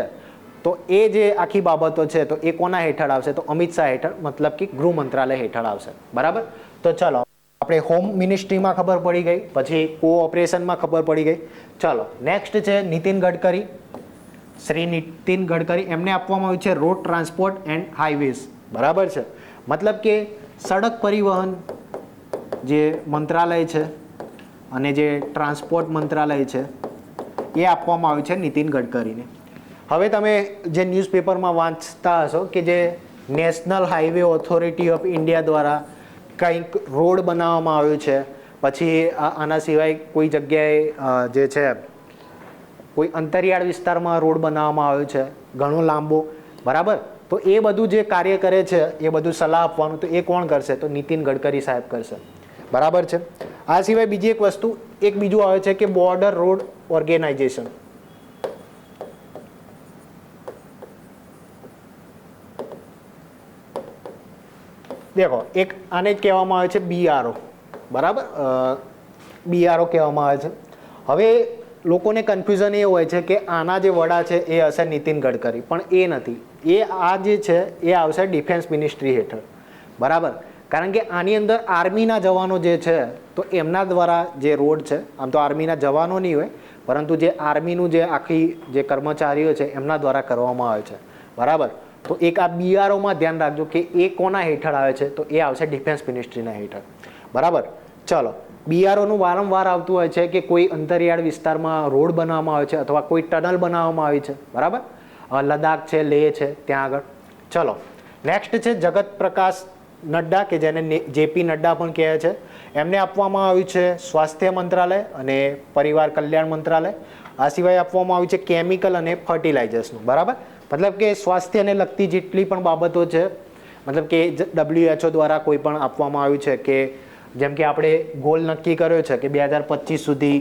તો એ જે આખી બાબતો છે તો એ કોના હેઠળ આવશે? તો અમિત શાહ હેઠળ, મતલબ કે ગૃહ મંત્રાલય હેઠળ આવશે, બરાબર. તો ચલો, આપણે હોમ મિનિસ્ટ્રીમાં ખબર પડી ગઈ, પછી કોઓપરેશનમાં ખબર પડી ગઈ. ચલો, નેક્સ્ટ છે નીતિન ગડકરી, શ્રી નીતિન ગડકરી, એમને આપવામાં આવ્યું છે રોડ ટ્રાન્સપોર્ટ એન્ડ હાઈવેઝ, બરાબર છે. મતલબ કે સડક પરિવહન જે મંત્રાલય છે અને જે ટ્રાન્સપોર્ટ મંત્રાલય છે એ આપવામાં આવ્યું છે નીતિન ગડકરીને. હવે તમે જે ન્યૂઝપેપરમાં વાંચતા હશો કે જે national highway authority of India દ્વારા કંઈક રોડ બનાવવામાં આવ્યો છે, પછી આના સિવાય કોઈ જગ્યાએ જે છે કોઈ અંતરિયાળ વિસ્તારમાં રોડ બનાવવામાં આવ્યો છે ઘણો લાંબો, બરાબર. તો એ બધું જે કાર્ય કરે છે, એ બધું સલાહ આપવાનું, તો એ કોણ કરશે? તો નીતિન ગડકરી સાહેબ કરશે, બરાબર છે. આ સિવાય બીજી એક વસ્તુ, એક બીજું આવે છે કે બોર્ડર રોડ ઓર્ગેનાઇઝેશન, દેખો, એક આને જ કહેવામાં આવે છે BRO, બરાબર, BRO કહેવામાં આવે છે. હવે લોકોને કન્ફ્યુઝન એ હોય છે કે આના જે વડા છે એ હશે નીતિન ગડકરી, પણ એ નથી. એ આ જે છે એ આવશે ડિફેન્સ મિનિસ્ટ્રી હેઠળ, બરાબર. કારણ કે આની અંદર આર્મીના જવાનો જે છે તો એમના દ્વારા જે રોડ છે, આમ તો આર્મીના જવાનો નહીં હોય, પરંતુ જે આર્મીનું જે આખી જે કર્મચારીઓ છે એમના દ્વારા કરવામાં આવે છે, બરાબર. તો એક આ BROમાં ધ્યાન રાખજો કે એ કોના હેઠળ આવે છે? તો એ આવશે ડિફેન્સ મિનિસ્ટ્રીના હેઠળ, બરાબર. ચલો, BROનું વારંવાર આવતું હોય છે કે કોઈ અંતરિયાળ વિસ્તારમાં રોડ બનાવવામાં આવે છે અથવા કોઈ ટનલ બનાવવામાં આવી છે, બરાબર, લદ્દાખ છે, લેહ છે, ત્યાં આગળ. ચલો, નેક્સ્ટ છે જગત પ્રકાશ નડ્ડા, કે જેને JP નડ્ડા પણ કહે છે. એમને આપવામાં આવ્યું છે સ્વાસ્થ્ય મંત્રાલય અને પરિવાર કલ્યાણ મંત્રાલય. આ સિવાય આપવામાં આવ્યું છે કેમિકલ અને ફર્ટિલાઇઝર્સનું, બરાબર. મતલબ કે સ્વાસ્થ્યને લગતી જેટલી પણ બાબતો છે, મતલબ કે WHO દ્વારા કોઈ પણ આપવામાં આવ્યું છે કે જેમ કે આપણે ગોલ નક્કી કર્યો છે કે 2025 સુધી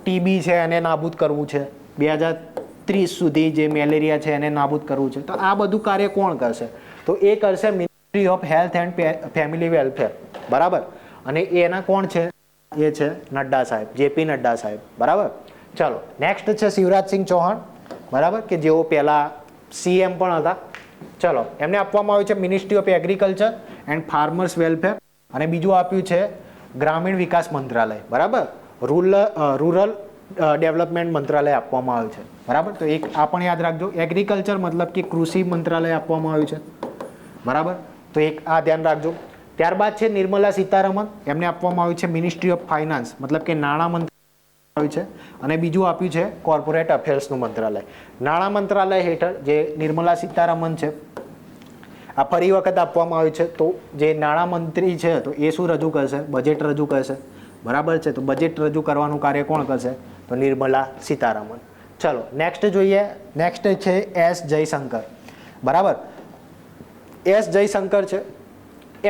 TB છે એને નાબૂદ કરવું છે, 2030 સુધી જે મેલેરિયા છે એને નાબૂદ કરવું છે, તો આ બધું કાર્ય કોણ કરશે? તો એ કરશે ministry of health and family welfare, બરાબર. અને એના કોણ છે? એ છે નડ્ડા સાહેબ, JP નડ્ડા સાહેબ, બરાબર. ચલો, નેક્સ્ટ છે શિવરાજસિંહ ચૌહાણ, બરાબર, કે જેઓ પહેલા સીએમ પણ હતા. ચલો, એમને આપવામાં આવ્યું છે ministry of agriculture and farmers welfare, અને બીજું આપ્યું છે ગ્રામીણ વિકાસ મંત્રાલય. બરાબર, રૂરલ ડેવલપમેન્ટ મંત્રાલય આપવામાં આવ્યું છે. બરાબર, તો એક આ પણ યાદ રાખજો. એગ્રીકલ્ચર મતલબ કે કૃષિ મંત્રાલય આપવામાં આવ્યું છે. બરાબર, તો એક આ ધ્યાન રાખજો. ત્યારબાદ છે નિર્મલા સીતારમણ, એમને આપવામાં આવ્યું છે મિનિસ્ટ્રી ઓફ ફાઇનાન્સ મતલબ કે નાણાં મંત્રાલય આવ્યું છે. અને બીજું આપ્યું છે કોર્પોરેટ અફેર્સનું મંત્રાલય. નાણાં મંત્રાલય હેઠળ જે નિર્મલા સીતારમણ છે, આ ફરી વખત આપવામાં આવ્યું છે. તો જે નાણામંત્રી છે તો એ શું રજૂ કરશે? બજેટ રજૂ કરશે. બરાબર છે, તો બજેટ રજૂ કરવાનું કાર્ય કોણ કરશે? તો નિર્મલા સીતારમણ. ચલો નેક્સ્ટ જોઈએ. નેક્સ્ટ છે એસ જયશંકર. બરાબર, એસ જયશંકર છે,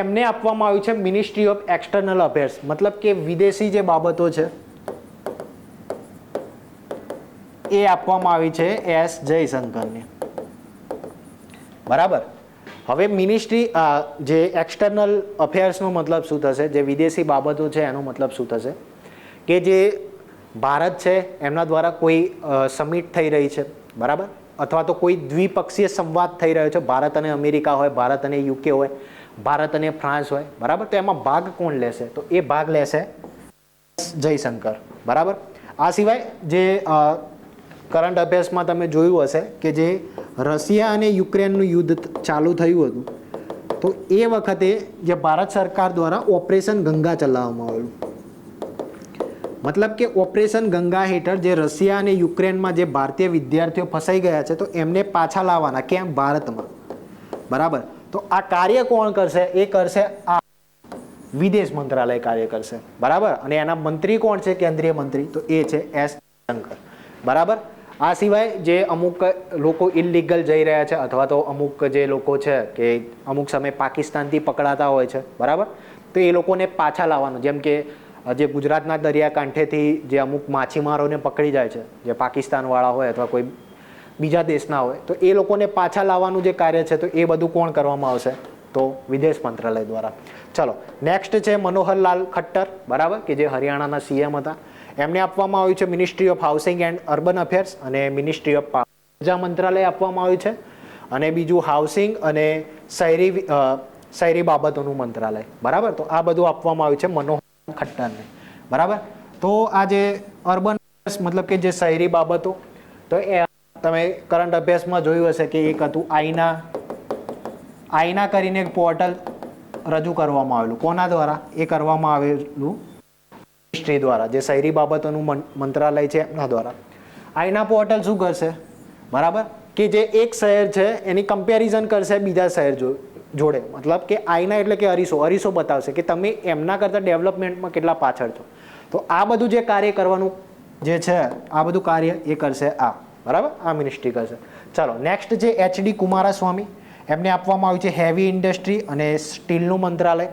એમને આપવામાં આવ્યું છે મિનિસ્ટ્રી ઓફ એક્સટર્નલ અફેર્સ મતલબ કે વિદેશી જે બાબતો છે એ આપવામાં આવી છે એસ જયશંકરને. બરાબર, હવે મિનિસ્ટ્રી જે એક્સટર્નલ અફેર્સનો મતલબ શું થશે? જે વિદેશી બાબતો છે એનો મતલબ શું થશે? કે જે ભારત છે એમના દ્વારા કોઈ સમિટ થઈ રહી છે. બરાબર, અથવા તો કોઈ દ્વિપક્ષીય સંવાદ થઈ રહ્યો છે. ભારત અને અમેરિકા હોય, ભારત અને યુકે હોય, ભારત અને ફ્રાન્સ હોય. બરાબર, તો એમાં ભાગ કોણ લેશે? તો એ ભાગ લેશે જયશંકર. બરાબર, આ સિવાય જે કરંટ અફેર્સમાં તમે જોયું હશે કે જે રશિયા અને યુક્રેનનું યુદ્ધ ચાલુ થયું હતું, તો એ વખતે જે ભારત સરકાર દ્વારા ઓપરેશન ગંગા ચલાવવામાં આવેલું. મતલબ કે ઓપરેશન ગંગા હેઠળ જે રશિયા અને યુક્રેનમાં જે ભારતીય વિદ્યાર્થીઓ ફસાઈ ગયા છે તો એમને પાછા લાવવાના. કેમ? ભારતમાં. બરાબર, તો આ કાર્ય કોણ કરશે? એ કરશે આ વિદેશ મંત્રાલય કાર્ય કરશે. બરાબર, અને એના મંત્રી કોણ છે? કેન્દ્રીય મંત્રી, તો એ છે એસ જયશંકર. બરાબર, આ સિવાય જે અમુક લોકો ઇલીગલ જઈ રહ્યા છે અથવા તો અમુક જે લોકો છે કે અમુક સમય પાકિસ્તાનથી પકડાતા હોય છે. બરાબર, તો એ લોકોને પાછા લાવવાનું. જેમ કે જે ગુજરાતના દરિયાકાંઠેથી જે અમુક માછીમારોને પકડી જાય છે, જે પાકિસ્તાનવાળા હોય અથવા કોઈ બીજા દેશના હોય, તો એ લોકોને પાછા લાવવાનું જે કાર્ય છે તો એ બધું કોણ કરવામાં આવશે? તો વિદેશ મંત્રાલય દ્વારા. ચલો નેક્સ્ટ છે મનોહરલાલ ખટ્ટર. બરાબર, કે જે હરિયાણાના સીએમ હતા. એમને આપવામાં આવ્યું છે ministry of housing and urban affairs અને મિનિસ્ટ્રી ઓફ ઉર્જા મંત્રાલય આપવામાં આવ્યું છે. અને બીજું હાઉસિંગ અને શહેરી બાબતોનું મંત્રાલય. બરાબર, તો આ બધું આપવામાં આવ્યું છે મનોહર ખટ્ટરને. બરાબર, તો આ જે અર્બન મતલબ કે જે શહેરી બાબતો, તો એ તમે કરંટ અફેર્સમાં જોયું હશે કે એક હતું આઈના કરીને એક પોર્ટલ રજૂ કરવામાં આવેલું. કોના દ્વારા એ કરવામાં આવેલું? મિનિસ્ટ્રી દ્વારા, જે શહેરી બાબતોનું મંત્રાલય છે એમના દ્વારા. આઈના પોર્ટલ શું કરશે? બરાબર, કે જે એક શહેર છે એની કમ્પેરિઝન કરશે બીજા શહેર જોડે. મતલબ કે આઈના એટલે કે અરીસો બતાવશે કે તમે એમના કરતાં ડેવલપમેન્ટમાં કેટલા પાછળ છો. તો આ બધું જે કાર્ય કરવાનું જે છે, આ બધું કાર્ય એ કરશે આ. બરાબર, આ મિનિસ્ટ્રી કરશે. ચાલો નેક્સ્ટ છે એચડી કુમારસ્વામી. એમને આપવામાં આવ્યું છે હેવી ઇન્ડસ્ટ્રી અને સ્ટીલનું મંત્રાલય.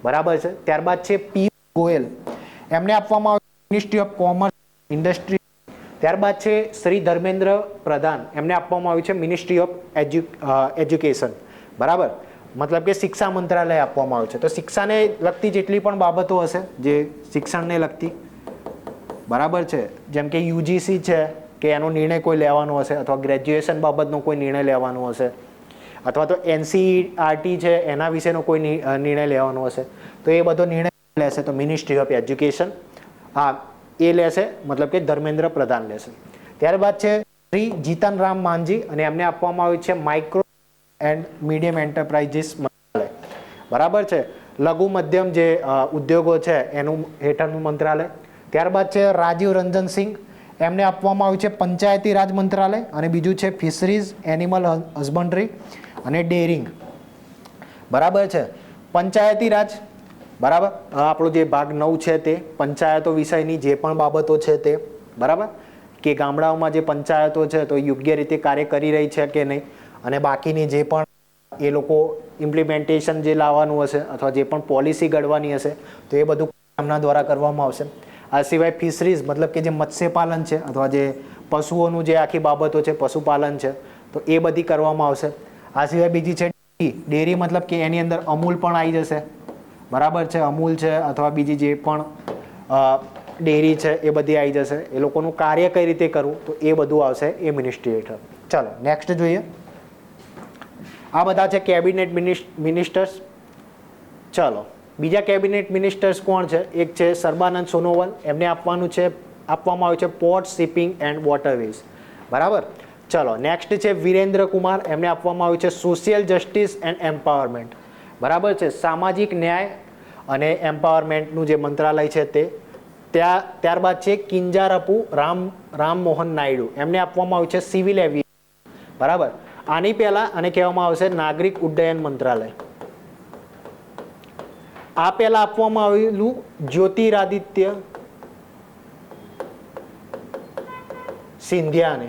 બરાબર છે. ત્યારબાદ છે પિયુષ ગોયલ. એમને આપવામાં આવ્યું મિનિસ્ટ્રી ઓફ કોમર્સ ઇન્ડસ્ટ્રી. ત્યારબાદ છે શ્રી ધર્મેન્દ્ર પ્રધાન. એમને આપવામાં આવ્યું છે મિનિસ્ટ્રી ઓફ એજ્યુકેશન. બરાબર, મતલબ કે શિક્ષા મંત્રાલય આપવામાં આવ્યું છે. તો શિક્ષાને લગતી જેટલી પણ બાબતો હશે, જે શિક્ષણને લગતી, બરાબર છે, જેમ કે યુજીસી છે કે એનો નિર્ણય કોઈ લેવાનો હશે, અથવા ગ્રેજ્યુએશન બાબતનો કોઈ નિર્ણય લેવાનો હશે, અથવા તો એનસીઈઆરટી છે એના વિશેનો કોઈ નિર્ણય લેવાનો હશે, તો એ બધો નિર્ણય લેશે તો મિનિસ્ટ્રી ઓફ એજ્યુકેશન એ લેશે, મતલબ કે ધર્મેન્દ્ર પ્રધાન લેશે. ત્યારબાદ છે શ્રી જીતન રામ માંઝી, અને એમને આપવામાં આવ્યું છે માઇક્રો એન્ડ મીડિયમ એન્ટરપ્રાઇઝીસ મંત્રાલય. બરાબર છે, લઘુ મધ્યમ જે ઉદ્યોગો છે એનું હેઠળનું મંત્રાલય. ત્યારબાદ છે રાજીવ રંજન સિંહ. એમને આપવામાં આવ્યું છે પંચાયતી રાજ મંત્રાલય, અને બીજું છે ફિશરીઝ, એનિમલ હસબન્ડરી અને ડેરિંગ. બરાબર છે, પંચાયતી રાજ. બરાબર, આપણો જે ભાગ 9 છે તે પંચાયતો વિષયની જે પણ બાબતો છે તે. બરાબર, કે ગામડાઓમાં જે પંચાયતો છે તો યોગ્ય રીતે કાર્ય કરી રહી છે કે નહીં, અને બાકીની જે પણ એ લોકો ઇમ્પ્લિમેન્ટેશન જે લાવવાનું હશે અથવા જે પણ પોલિસી ઘડવાની હશે તો એ બધું એમના દ્વારા કરવામાં આવશે. આ સિવાય ફિશરીઝ મતલબ કે જે મત્સ્યપાલન છે અથવા જે પશુઓનું જે આખી બાબતો છે, પશુપાલન છે, તો એ બધી કરવામાં આવશે. આ સિવાય બીજી છે ડેરી, મતલબ કે એની અંદર અમૂલ પણ આવી જશે. બરાબર છે, અમૂલ છે અથવા બીજી જે પણ ડેરી છે એ બધી આવી જશે. એ લોકોનું કાર્ય કઈ રીતે કરવું તો એ બધું આવશે એ મિનિસ્ટ્રી હેઠળ. ચાલો નેક્સ્ટ જોઈએ. આ બધા છે કેબિનેટ મિનિસ્ટર્સ. ચલો, બીજા કેબિનેટ મિનિસ્ટર્સ કોણ છે? એક છે સર્બાનંદ સોનોવાલ, એમને આપવામાં આવ્યું છે પોર્ટ, શિપિંગ એન્ડ વોટરવેઝ. બરાબર. ચલો, નેક્સ્ટ છે વિરેન્દ્ર કુમાર, એમને આપવામાં આવ્યું છે સોશિયલ જસ્ટિસ એન્ડ એમ્પાવરમેન્ટ. બરાબર છે, સામાજિક ન્યાય અને એમ્પાવરમેન્ટનું જે મંત્રાલય છે તે. ત્યારબાદ છે કિંજારપુ રામમોહન નાયડુ, એમને આપવામાં આવ્યું છે સિવિલ એવિએશન. બરાબર. આની પહેલા આને કહેવામાં આવશે નાગરિક ઉડ્ડયન મંત્રાલય. આ પહેલા આપવામાં આવેલું જ્યોતિરાદિત્ય સિંધિયાને.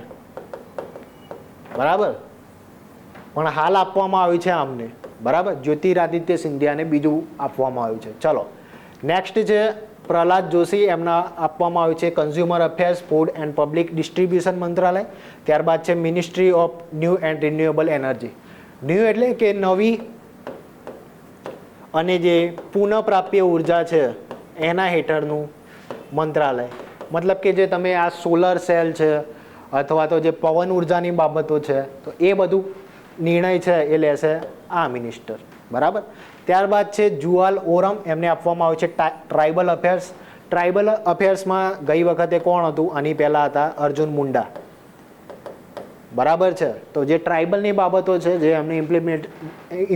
બરાબર, પણ હાલ આપવામાં આવ્યું છે આમને. બરાબર, જ્યોતિરાદિત્ય સિંધિયાને બીજું આપવામાં આવ્યું છે. ચલો, નેક્સ્ટ છે પ્રહલાદ જોશી, એમના આપવામાં આવ્યું છે consumer affairs, food and public distribution મંત્રાલય. ત્યારબાદ છે ministry of new and renewable energy. New એટલે કે નવી અને જે પુનઃપ્રાપ્ય ઉર્જા છે એના હેઠળનું મંત્રાલય. મતલબ કે જે તમે આ સોલર સેલ છે અથવા તો જે પવન ઉર્જાની બાબતો છે તો એ બધું નિર્ણય છે એ લેશે આ મિનિસ્ટર. બરાબર. ત્યારબાદ છે જુવાલ ઓરમ, એમને આપવામાં આવ્યું છે ટ્રાઇબલ અફેર્સ. ટ્રાઇબલ અફેર્સમાં ગઈ વખતે કોણ હતું? આની પહેલાં હતા અર્જુન મુંડા. બરાબર છે, તો જે ટ્રાઇબલની બાબતો છે, જે એમની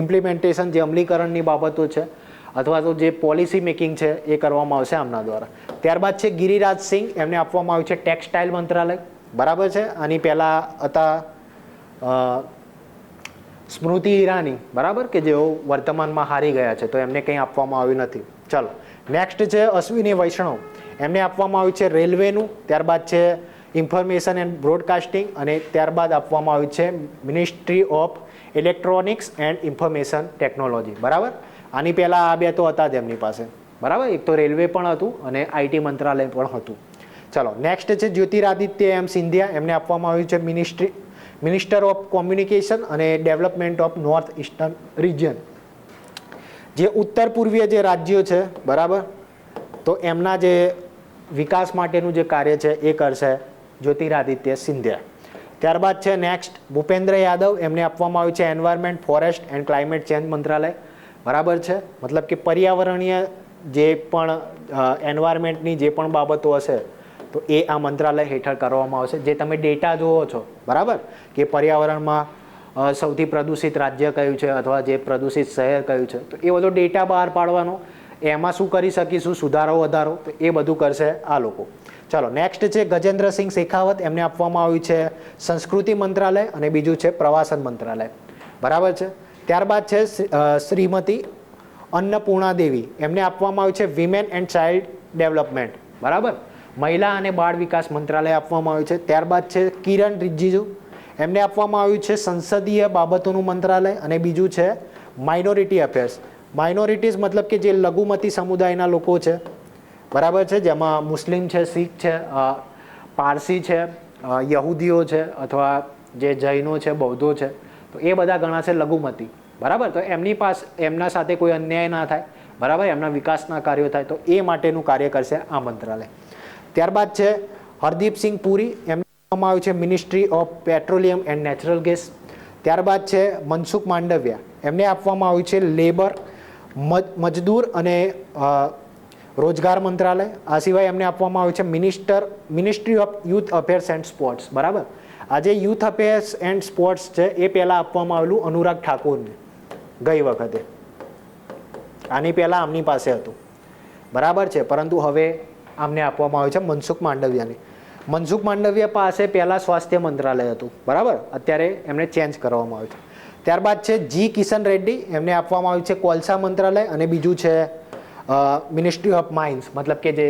ઇમ્પ્લિમેન્ટેશન, જે અમલીકરણની બાબતો છે અથવા તો જે પોલિસી મેકિંગ છે એ કરવામાં આવશે આમના દ્વારા. ત્યારબાદ છે ગિરિરાજ સિંહ, એમને આપવામાં આવ્યું છે ટેક્સટાઇલ મંત્રાલય. બરાબર છે, આની પહેલાં હતા સ્મૃતિ ઈરાની. બરાબર, કે જેઓ વર્તમાનમાં હારી ગયા છે તો એમને કંઈ આપવામાં આવ્યું નથી. ચલો, નેક્સ્ટ છે અશ્વિની વૈષ્ણવ, એમને આપવામાં આવ્યું છે રેલવેનું. ત્યારબાદ છે ઇન્ફોર્મેશન એન્ડ બ્રોડકાસ્ટિંગ અને ત્યારબાદ આપવામાં આવ્યું છે ministry of electronics and information technology. બરાબર, આની પહેલાં આ બે તો હતા જ એમની પાસે. બરાબર, એક તો રેલવે પણ હતું અને આઈટી મંત્રાલય પણ હતું. ચલો, નેક્સ્ટ છે જ્યોતિરાદિત્ય એમ સિંધિયા, એમને આપવામાં આવ્યું છે મિનિસ્ટર ઓફ કોમ્યુનિકેશન અને development of north eastern region. જે ઉત્તર પૂર્વીય જે રાજ્યો છે, બરાબર, તો એમના જે વિકાસ માટેનું જે કાર્ય છે એ કરશે જ્યોતિરાદિત્ય સિંધિયા. ત્યારબાદ છે નેક્સ્ટ ભૂપેન્દ્ર યાદવ, એમને આપવામાં આવ્યું છે environment, forest and climate change મંત્રાલય. બરાબર છે, મતલબ કે પર્યાવરણીય જે પણ એન્વાયરમેન્ટની જે પણ બાબતો હશે તો એ આ મંત્રાલય હેઠળ કરવામાં આવશે. જે તમે ડેટા જુઓ છો, બરાબર, કે પર્યાવરણમાં સૌથી પ્રદૂષિત રાજ્ય કયું છે અથવા જે પ્રદૂષિત શહેર કયું છે, તો એ બધો ડેટા બહાર પાડવાનો, એમાં શું કરી શકીશું, સુધારો વધારો, તો એ બધું કરશે આ લોકો. ચલો, નેક્સ્ટ છે ગજેન્દ્રસિંહ શેખાવત, એમને આપવામાં આવ્યું છે સંસ્કૃતિ મંત્રાલય અને બીજું છે પ્રવાસન મંત્રાલય. બરાબર છે. ત્યારબાદ છે શ્રીમતી અન્નપૂર્ણા દેવી, એમને આપવામાં આવ્યું છે વિમેન એન્ડ ચાઇલ્ડ ડેવલપમેન્ટ. બરાબર, મહિલા અને બાળ વિકાસ મંત્રાલય આપવામાં આવ્યું છે. ત્યારબાદ છે કિરણ રિજિજુ, એમને આપવામાં આવ્યું છે સંસદીય બાબતોનું મંત્રાલય અને બીજું છે માઇનોરિટી અફેર્સ. માઇનોરિટીઝ મતલબ કે જે લઘુમતી સમુદાયના લોકો છે, બરાબર છે, જેમાં મુસ્લિમ છે, શીખ છે, પારસી છે, યહૂદીઓ છે અથવા જે જૈનો છે, બૌદ્ધો છે, તો એ બધા ઘણા છે લઘુમતી. બરાબર, તો એમના સાથે કોઈ અન્યાય ના થાય, બરાબર, એમના વિકાસના કાર્યો થાય, તો એ માટેનું કાર્ય કરશે આ મંત્રાલય. ત્યારબાદ છે હરદીપસિંહ પુરી, એમને આપવામાં આવ્યું છે ministry of petroleum and natural gas. ત્યારબાદ છે મનસુખ માંડવિયા, એમને આપવામાં આવ્યું છે લેબર, મજદૂર અને રોજગાર મંત્રાલય. આ સિવાય એમને આપવામાં આવ્યું છે ministry of youth affairs and sports. બરાબર, આ જે યુથ અફેર્સ એન્ડ સ્પોર્ટ્સ છે એ પહેલાં આપવામાં આવેલું અનુરાગ ઠાકુરને ગઈ વખતે. આની પહેલાં આમની પાસે હતું. બરાબર છે, પરંતુ હવે આમને આપવામાં આવ્યું છે મનસુખ માંડવિયાને. મનસુખ માંડવિયા પાસે પહેલાં સ્વાસ્થ્ય મંત્રાલય હતું. બરાબર, અત્યારે એમને ચેન્જ કરવામાં આવ્યું છે. ત્યારબાદ છે જી કિશન રેડ્ડી, એમને આપવામાં આવ્યું છે કોલસા મંત્રાલય અને બીજું છે મિનિસ્ટ્રી ઓફ માઇન્સ, મતલબ કે જે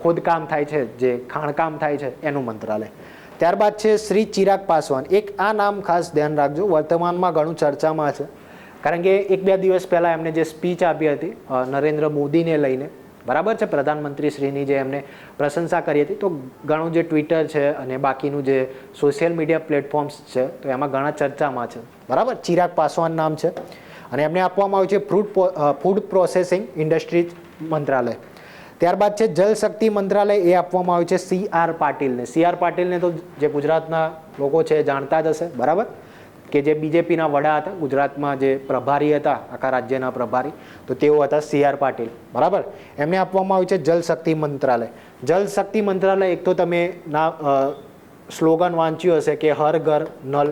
ખોદકામ થાય છે, જે ખાણકામ થાય છે એનું મંત્રાલય. ત્યારબાદ છે શ્રી ચિરાગ પાસવાન. એક આ નામ ખાસ ધ્યાન રાખજો, વર્તમાનમાં ઘણું ચર્ચામાં છે, કારણ કે 1-2 દિવસ પહેલાં એમને જે સ્પીચ આપી હતી નરેન્દ્ર મોદીને લઈને, બરાબર છે, પ્રધાનમંત્રી શ્રીની જે એમને પ્રશંસા કરી હતી, તો ઘણું જે ટ્વિટર છે અને બાકીનું જે સોશિયલ મીડિયા પ્લેટફોર્મ્સ છે તો એમાં ઘણા ચર્ચામાં છે. બરાબર, ચિરાગ પાસવાન નામ છે અને એમને આપવામાં આવ્યું છે ફૂડ પ્રોસેસિંગ ઇન્ડસ્ટ્રીઝ મંત્રાલય. ત્યારબાદ છે જલ શક્તિ મંત્રાલય, એ આપવામાં આવ્યું છે CR પાટીલને. CR પાટીલને તો જે ગુજરાતના લોકો છે જાણતા જ હશે. બરાબર, કે જે બીજેપીના વડા હતા, ગુજરાતમાં જે પ્રભારી હતા, આખા રાજ્યના પ્રભારી, તો તેઓ હતા CR પાટીલ, બરાબર. એમને આપવામાં આવ્યું છે જલ શક્તિ મંત્રાલય. જલ શક્તિ મંત્રાલય, એક તો તમે સ્લોગન વાંચ્યું હશે કે હર ઘર નલ,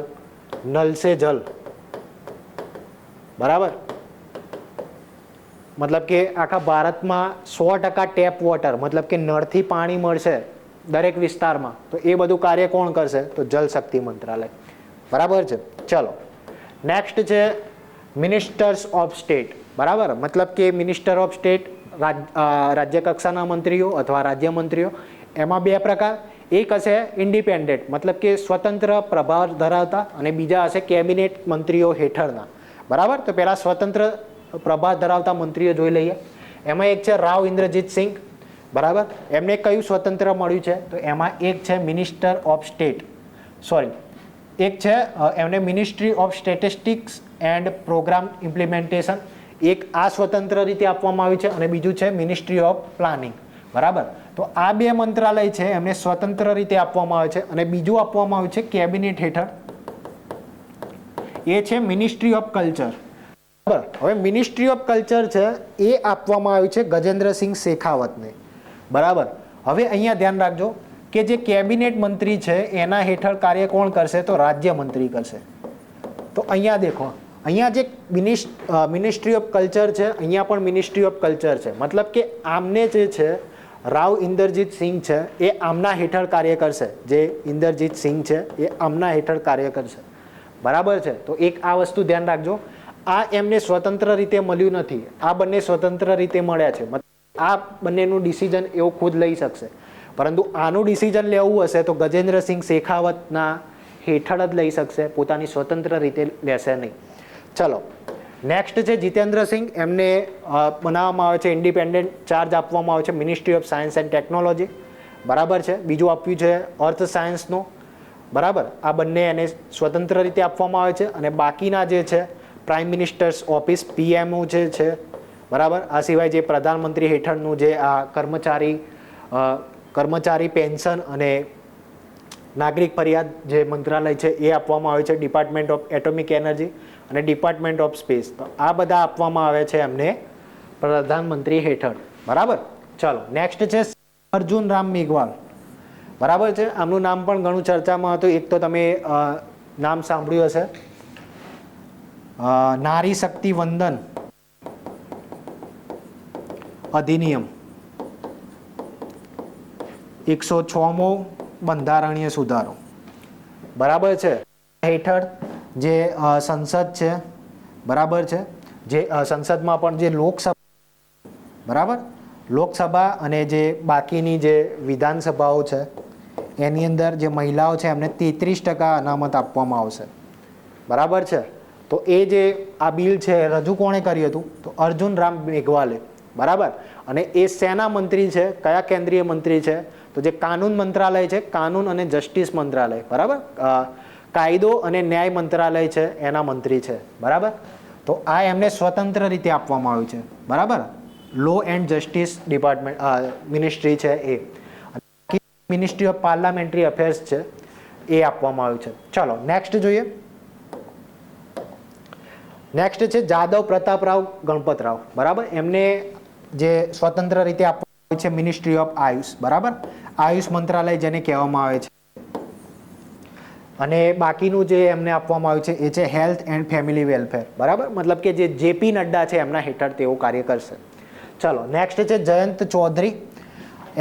નલ સે જલ, બરાબર. મતલબ કે આખા ભારતમાં 100% ટેપ વોટર, મતલબ કે નળથી પાણી મળશે દરેક વિસ્તારમાં, તો એ બધું કાર્ય કોણ કરશે? તો જલ શક્તિ મંત્રાલય, બરાબર છે. ચલો, નેક્સ્ટ છે મિનિસ્ટર્સ ઓફ સ્ટેટ, બરાબર. મતલબ કે મિનિસ્ટર ઓફ સ્ટેટ રાજ્ય કક્ષાના મંત્રીઓ અથવા રાજ્યમંત્રીઓ, એમાં બે પ્રકાર. એક હશે ઇન્ડિપેન્ડન્ટ, મતલબ કે સ્વતંત્ર પ્રભાવ ધરાવતા, અને બીજા હશે કેબિનેટ મંત્રીઓ હેઠળના, બરાબર. તો પહેલા સ્વતંત્ર પ્રભાવ ધરાવતા મંત્રીઓ જોઈ લઈએ. એમાં એક છે રાવ ઇન્દ્રજીત સિંઘ, બરાબર. એમને કયું સ્વતંત્ર મળ્યું છે? તો એમાં એક છે મિનિસ્ટર ઓફ સ્ટેટ, સોરી, એક છે એમને ministry of statistics and programme implementation, એક આ સ્વતંત્ર રીતે આપવામાં આવ્યું છે, અને બીજું છે મિનિસ્ટ્રી ઓફ પ્લાનિંગ, બરાબર. તો આ બે મંત્રાલય છે એમને સ્વતંત્ર રીતે આપવામાં આવે છે, અને બીજું આપવામાં આવ્યું છે કેબિનેટ હેઠળ, એ છે મિનિસ્ટ્રી ઓફ કલ્ચર, બરાબર. હવે મિનિસ્ટ્રી ઓફ કલ્ચર છે એ આપવામાં આવ્યું છે ગજેન્દ્રસિંહ શેખાવતને, બરાબર. હવે અહીંયા ધ્યાન રાખજો કે જે કેબિનેટ મંત્રી છે એના હેઠળ કાર્ય કોણ કરશે? તો રાજ્ય મંત્રી કરશે. તો અહીંયા દેખો, અહીંયા જે મિનિસ્ટ્રી ઓફ કલ્ચર છે, અહીંયા પણ મિનિસ્ટ્રી ઓફ કલ્ચર છે, મતલબ કે આમને જે છે રાવ ઇન્દરજીત સિંઘ છે એ આમના હેઠળ કાર્ય કરશે, જે ઇન્દરજીત સિંઘ છે એ આમના હેઠળ કાર્ય કરશે, બરાબર છે. તો એક આ વસ્તુ ધ્યાન રાખજો, આ એમને સ્વતંત્ર રીતે મળ્યું નથી, આ બંને સ્વતંત્ર રીતે મળ્યા છે. આ બંનેનું ડિસિઝન એવો ખુદ લઈ શકશે, પરંતુ આનું ડિસિઝન લેવું હશે તો ગજેન્દ્રસિંહ શેખાવતના હેઠળ જ લઈ શકશે, પોતાની સ્વતંત્ર રીતે લેશે નહીં. ચલો, નેક્સ્ટ છે જીતેન્દ્રસિંહ, એમને બનાવવામાં આવે છે ઇન્ડિપેન્ડન્ટ ચાર્જ આપવામાં આવે છે ministry of science and technology, બરાબર છે. બીજું આપ્યું છે અર્થ સાયન્સનું, બરાબર. આ બંને એને સ્વતંત્ર રીતે આપવામાં આવે છે, અને બાકીના જે છે પ્રાઇમ મિનિસ્ટર્સ ઓફિસ PMO જે છે, બરાબર. આ સિવાય જે પ્રધાનમંત્રી હેઠળનું જે આ કર્મચારી પેન્શન અને નાગરિક ફરિયાદ જે મંત્રાલય છે એ આપવામાં આવે છે ડિપાર્ટમેન્ટ ઓફ એટોમિક એનર્જી અને ડિપાર્ટમેન્ટ ઓફ સ્પેસ. તો આ બધા આપવામાં આવે છે એમને પ્રધાનમંત્રી હેઠળ, બરાબર. ચલો, નેક્સ્ટ છે અર્જુન રામ મેઘવાલ, બરાબર છે. આમનું નામ પણ ઘણું ચર્ચામાં હતું. એક તો તમે નામ સાંભળ્યું હશે નારી શક્તિ વંદન અધિનિયમ, 106મો બંધારણીય સુધારો, બરાબર છે. હેઠળ જે સંસદ છે, બરાબર છે, જે સંસદમાં પણ જે લોકસભા, બરાબર, લોકસભા અને જે બાકીની જે વિધાનસભાઓ છે એની અંદર જે મહિલાઓ છે એમને 33% અનામત આપવામાં આવશે, બરાબર છે. તો એ જે આ બિલ છે રજૂ કોણે કર્યું હતું? તો અર્જુન રામ મેઘવાલે, બરાબર. અને એ સેના મંત્રી છે, કયા કેન્દ્રીય મંત્રી છે? તો જે કાનૂન મંત્રાલય છે, કાનૂન અને જસ્ટિસ મંત્રાલય, બરાબર, કાયદો અને ન્યાય મંત્રાલય છે એના મંત્રી છે, બરાબર. તો આ એમને સ્વતંત્ર રીતે આપવામાં આવ્યું છે, બરાબર. Law and justice department ministry છે એ, મિનિસ્ટ્રી ઓફ પાર્લામેન્ટરી અફેર્સ છે એ આપવામાં આવ્યું છે. ચલો, નેક્સ્ટ જોઈએ. નેક્સ્ટ છે જાદવ પ્રતાપરાવ ગણપતરાવ, બરાબર. એમને જે સ્વતંત્ર રીતે આપવામાં આવે છે મિનિસ્ટ્રી ઓફ આયુષ, બરાબર, આયુષ મંત્રાલય જેને કહેવામાં આવે છે. અને બાકીનું જે એમને આપવામાં આવ્યું છે એ છે હેલ્થ એન્ડ ફેમિલી વેલફેર, બરાબર. મતલબ કે જે JP નડ્ડા છે એમના હેઠળ તેઓ કાર્ય કરશે. ચલો, નેક્સ્ટ છે જયંત ચૌધરી,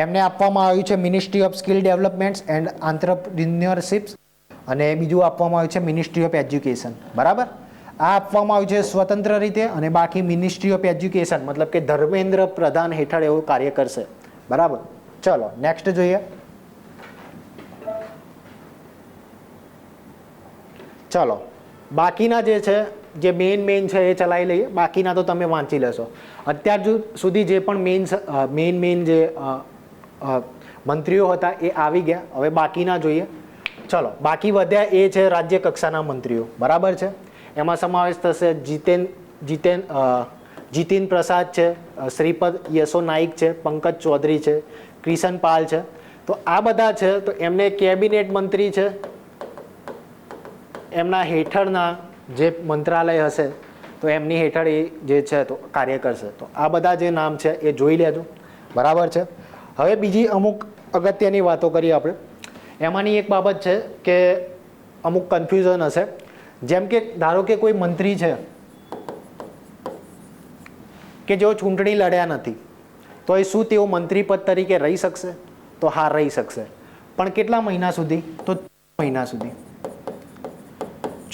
એમને આપવામાં આવ્યું છે ministry of skill development and entrepreneurship, અને બીજું આપવામાં આવ્યું છે મિનિસ્ટ્રી ઓફ એજ્યુકેશન, બરાબર. આ આપવામાં આવ્યું છે સ્વતંત્ર રીતે, અને બાકી મિનિસ્ટ્રી ઓફ એજ્યુકેશન મતલબ કે ધર્મેન્દ્ર પ્રધાન હેઠળ એવું કાર્ય કરશે, બરાબર. ચલો, નેક્સ્ટ જોઈએ. ચલો, બાકીના જે છે જે મેઇન છે એ ચલાવી લઈએ, બાકીના તો તમે વાંચી લેશો. અત્યાર સુધી જે પણ મેઇન જે મંત્રીઓ હતા એ આવી ગયા. હવે બાકીના જોઈએ. ચલો, બાકી વધ્યા એ છે રાજ્ય કક્ષાના મંત્રીઓ, બરાબર છે. એમાં સમાવેશ થશે જીતેન પ્રસાદ છે, શ્રીપદ યશો નાઇક છે, પંકજ ચૌધરી છે, કિશન પાલ છે. તો આ બધા છે તો એમને કેબિનેટ મંત્રી છે, એમના હેઠળના જે મંત્રાલય હશે તો એમની હેઠળ એ જે છે તો કાર્ય કરશે. તો આ બધા જે નામ છે એ જોઈ લેજો, બરાબર છે. હવે બીજી અમુક અગત્યની વાતો કરીએ આપણે. એમાંની એક બાબત છે કે અમુક કન્ફ્યુઝન હશે, જેમ કે ધારો કે કોઈ મંત્રી છે કે જેઓ ચૂંટણી લડ્યા નથી, તો એ શું તેઓ મંત્રી પદ તરીકે રહી શકશે? તો હા, રહી શકશે. પણ કેટલા મહિના સુધી? તો 6 મહિના સુધી.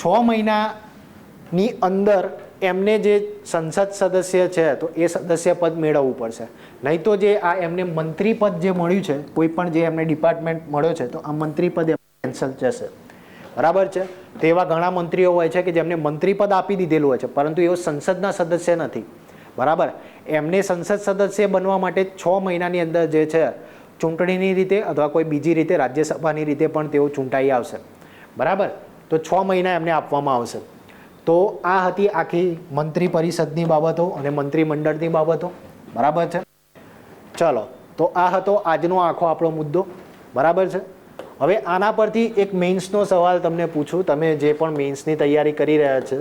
6 મહિનાની અંદર એમને જે સંસદ સદસ્ય છે તો એ સદસ્ય પદ મેળવવું પડશે. નહીં તો જે આ એમને મંત્રી પદ જે મળ્યું છે, કોઈ પણ જે એમને ડિપાર્ટમેન્ટ મળ્યો છે, તો આ મંત્રી પદ કેન્સલ જશે, બરાબર છે. તો એવા ઘણા મંત્રીઓ હોય છે કે જેમને મંત્રી પદ આપી દીધેલું હોય છે, પરંતુ એઓ સંસદના સદસ્ય નથી, બરાબર. એમને સંસદ સદસ્ય બનવા માટે 6 મહિનાની અંદર જે છે ચૂંટણીની રીતે અથવા કોઈ બીજી રીતે રાજ્યસભાની રીતે પણ તેઓ ચૂંટાઈ આવશે, બરાબર. તો 6 મહિના એમને આપવામાં આવશે. તો આ હતી આખી મંત્રી પરિષદની બાબતો અને મંત્રીમંડળની બાબતો, બરાબર છે. ચલો, તો આ હતો આજનો આખો આપણો મુદ્દો, બરાબર છે. હવે આના પરથી એક મેઇન્સનો સવાલ તમને પૂછું. તમે જે પણ મેઇન્સની તૈયારી કરી રહ્યા છે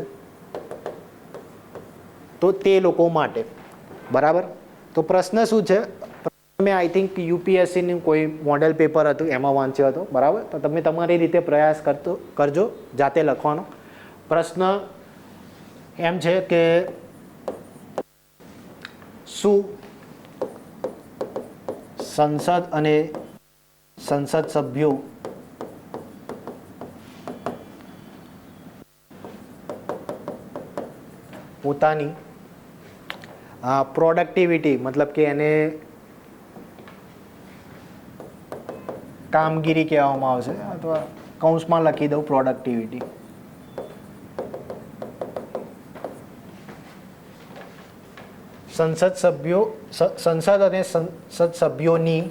તો તે લોકો માટે, બરાબર. તો પ્રશ્ન શું છે? મેં આઈ થિંક યુપીએસસીનું કોઈ મોડેલ પેપર હતું એમાં વાંચ્યો હતો, બરાબર. તો તમે તમારી રીતે પ્રયાસ કરજો જાતે લખવાનો. પ્રશ્ન એમ છે કે શું સંસદ અને સંસદ સભ્યો પોતાની પ્રોડક્ટિવિટી, મતલબ કે એને કામગીરી કહેવામાં આવશે, અથવા કૌંસમાં લખી દઉં પ્રોડક્ટિવિટી, સંસદ અને સંસદ સભ્યોની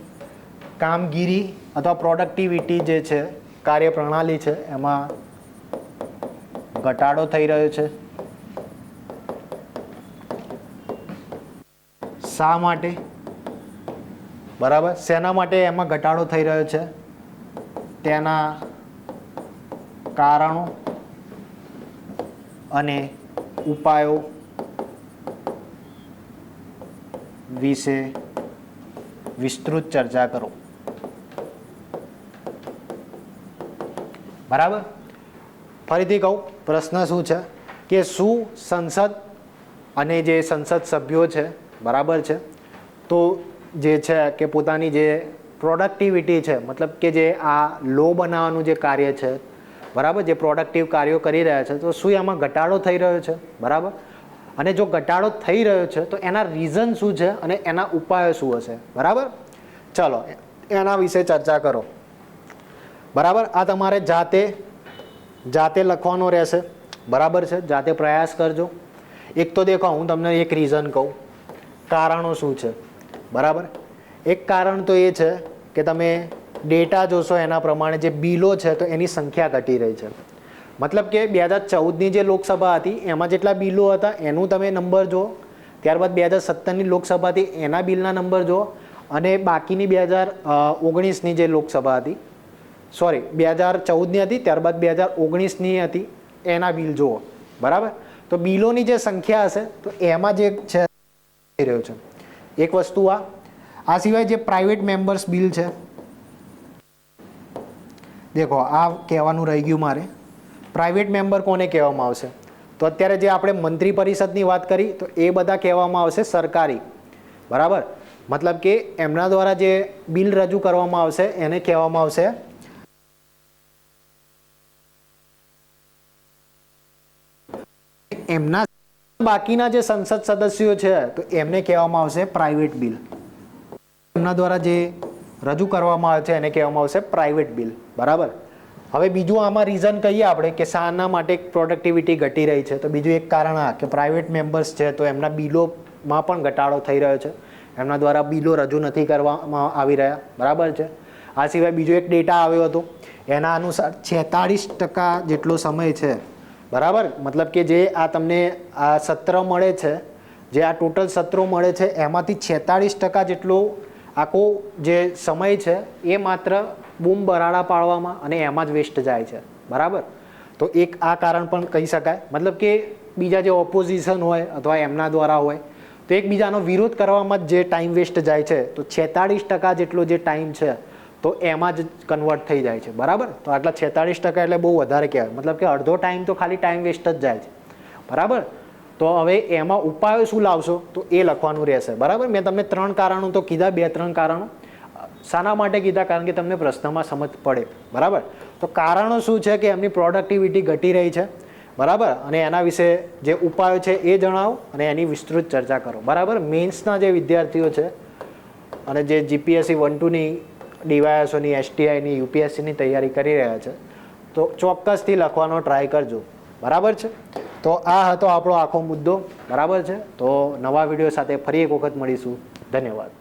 કામગીરી અથવા પ્રોડક્ટિવિટી જે છે, કાર્યપ્રણાલી છે, એમાં ઘટાડો થઈ રહ્યો છે. શા માટે? બરાબર. શેના માટે એમાં ઘટાડો થઈ રહ્યો છે? તેના કારણો અને ઉપાયો વિશે વિસ્તૃત ચર્ચા કરો, બરાબર. ફરીથી કહું, પ્રશ્ન શું છે કે શું સંસદ અને જે સંસદ સભ્યો છે, બરાબર છે, તો જે છે કે પોતાની જે પ્રોડક્ટિવિટી છે, મતલબ કે જે આ લો બનાવવાનું જે કાર્ય છે, બરાબર, જે પ્રોડક્ટિવ કાર્યો કરી રહ્યા છે, તો શું એમાં ઘટાડો થઈ રહ્યો છે? બરાબર. અને જો ઘટાડો થઈ રહ્યો છે તો એના રીઝન શું છે અને એના ઉપાયો શું હશે? બરાબર. ચલો, એના વિશે ચર્ચા કરો, બરાબર. આ તમારે જાતે લખવાનો રહેશે, બરાબર છે. જાતે પ્રયાસ કરજો. એક તો દેખો, હું તમને એક રીઝન કહું, કારણો શું છે, બરાબર. એક કારણ તો એ છે કે તમે ડેટા જોશો એના પ્રમાણે જે બિલો છે તો એની સંખ્યા ઘટી રહી છે. મતલબ કે 2014ની જે લોકસભા હતી એમાં જેટલા બિલો હતા એનું તમે નંબર જુઓ, ત્યારબાદ 2017ની લોકસભા હતી એના બિલના નંબર જુઓ, અને બાકીની 2019ની જે લોકસભા હતી, સોરી 2014ની હતી, ત્યારબાદ 2019ની હતી, એના બિલ જુઓ, બરાબર. તો બિલોની જે સંખ્યા હશે તો એમાં જે છે રહ્યો છે. એક વસ્તુ આ સિવાય જે પ્રાઇવેટ મેમ્બર્સ બિલ છે, દેખો આ કહેવાનું રહી ગયું મારે. પ્રાઇવેટ મેમ્બર કોને કહેવામાં આવશે? તો અત્યારે જે આપણે મંત્રી પરિષદની વાત કરી તો એ બધા કહેવામાં આવશે સરકારી, બરાબર. મતલબ કે એમના દ્વારા જે બિલ રજૂ કરવામાં આવશે એને કહેવામાં આવશે એમના. બાકીના જે સંસદ સદસ્યો છે તો એમને કહેવામાં આવશે પ્રાઇવેટ બિલ. એમના દ્વારા જે રજૂ કરવામાં આવે છે એને કહેવામાં આવશે પ્રાઇવેટ બિલ, બરાબર. હવે બીજું આમાં રીઝન કહીએ આપણે કે શાના માટે પ્રોડક્ટિવિટી ઘટી રહી છે, તો બીજું એક કારણ આ કે પ્રાઇવેટ મેમ્બર્સ છે તો એમના બિલોમાં પણ ઘટાડો થઈ રહ્યો છે, એમના દ્વારા બિલો રજૂ નથી કરવામાં આવી રહ્યા, બરાબર છે. આ સિવાય બીજો એક ડેટા આવ્યો હતો, એના અનુસાર 46% જેટલો સમય છે, બરાબર. મતલબ કે જે આ તમને આ સત્ર મળે છે, જે આ ટોટલ સત્રો મળે છે એમાંથી 46% જેટલો આખો જે સમય છે એ માત્ર બૂમ બરાડા પાડવામાં અને એમાં જ વેસ્ટ જાય છે, બરાબર. તો એક આ કારણ પણ કહી શકાય, મતલબ કે બીજા જે ઓપોઝિશન હોય અથવા એમના દ્વારા હોય તો એકબીજાનો વિરોધ કરવામાં જ જે ટાઈમ વેસ્ટ જાય છે, તો 46% જેટલો જે ટાઈમ છે તો એમાં જ કન્વર્ટ થઈ જાય છે, બરાબર. તો આટલા 46% એટલે બહુ વધારે કહેવાય, મતલબ કે અડધો ટાઈમ તો ખાલી ટાઈમ વેસ્ટ જ જાય છે, બરાબર. તો હવે એમાં ઉપાયો શું લાવશો તો એ લખવાનું રહેશે, બરાબર. મેં તમને 3 કારણો તો કીધા, 2-3 કારણો શાના માટે કીધા, કારણ કે તમને પ્રશ્નમાં સમજ પડે, બરાબર. તો કારણો શું છે કે એમની પ્રોડક્ટિવિટી ઘટી રહી છે, બરાબર, અને એના વિશે જે ઉપાયો છે એ જણાવો અને એની વિસ્તૃત ચર્ચા કરો, બરાબર. મેન્સના જે વિદ્યાર્થીઓ છે અને જે જીપીએસસી 1-2ની ડીવાયએસઓની, એસટીઆઈની, યુપીએસસીની તૈયારી કરી રહ્યા છે તો ચોક્કસથી લખવાનો ટ્રાય કરજો, બરાબર છે. તો આ હતો આપણો આખો મુદ્દો, બરાબર છે. તો નવા વિડીયો સાથે ફરી એક વખત મળીશું. ધન્યવાદ.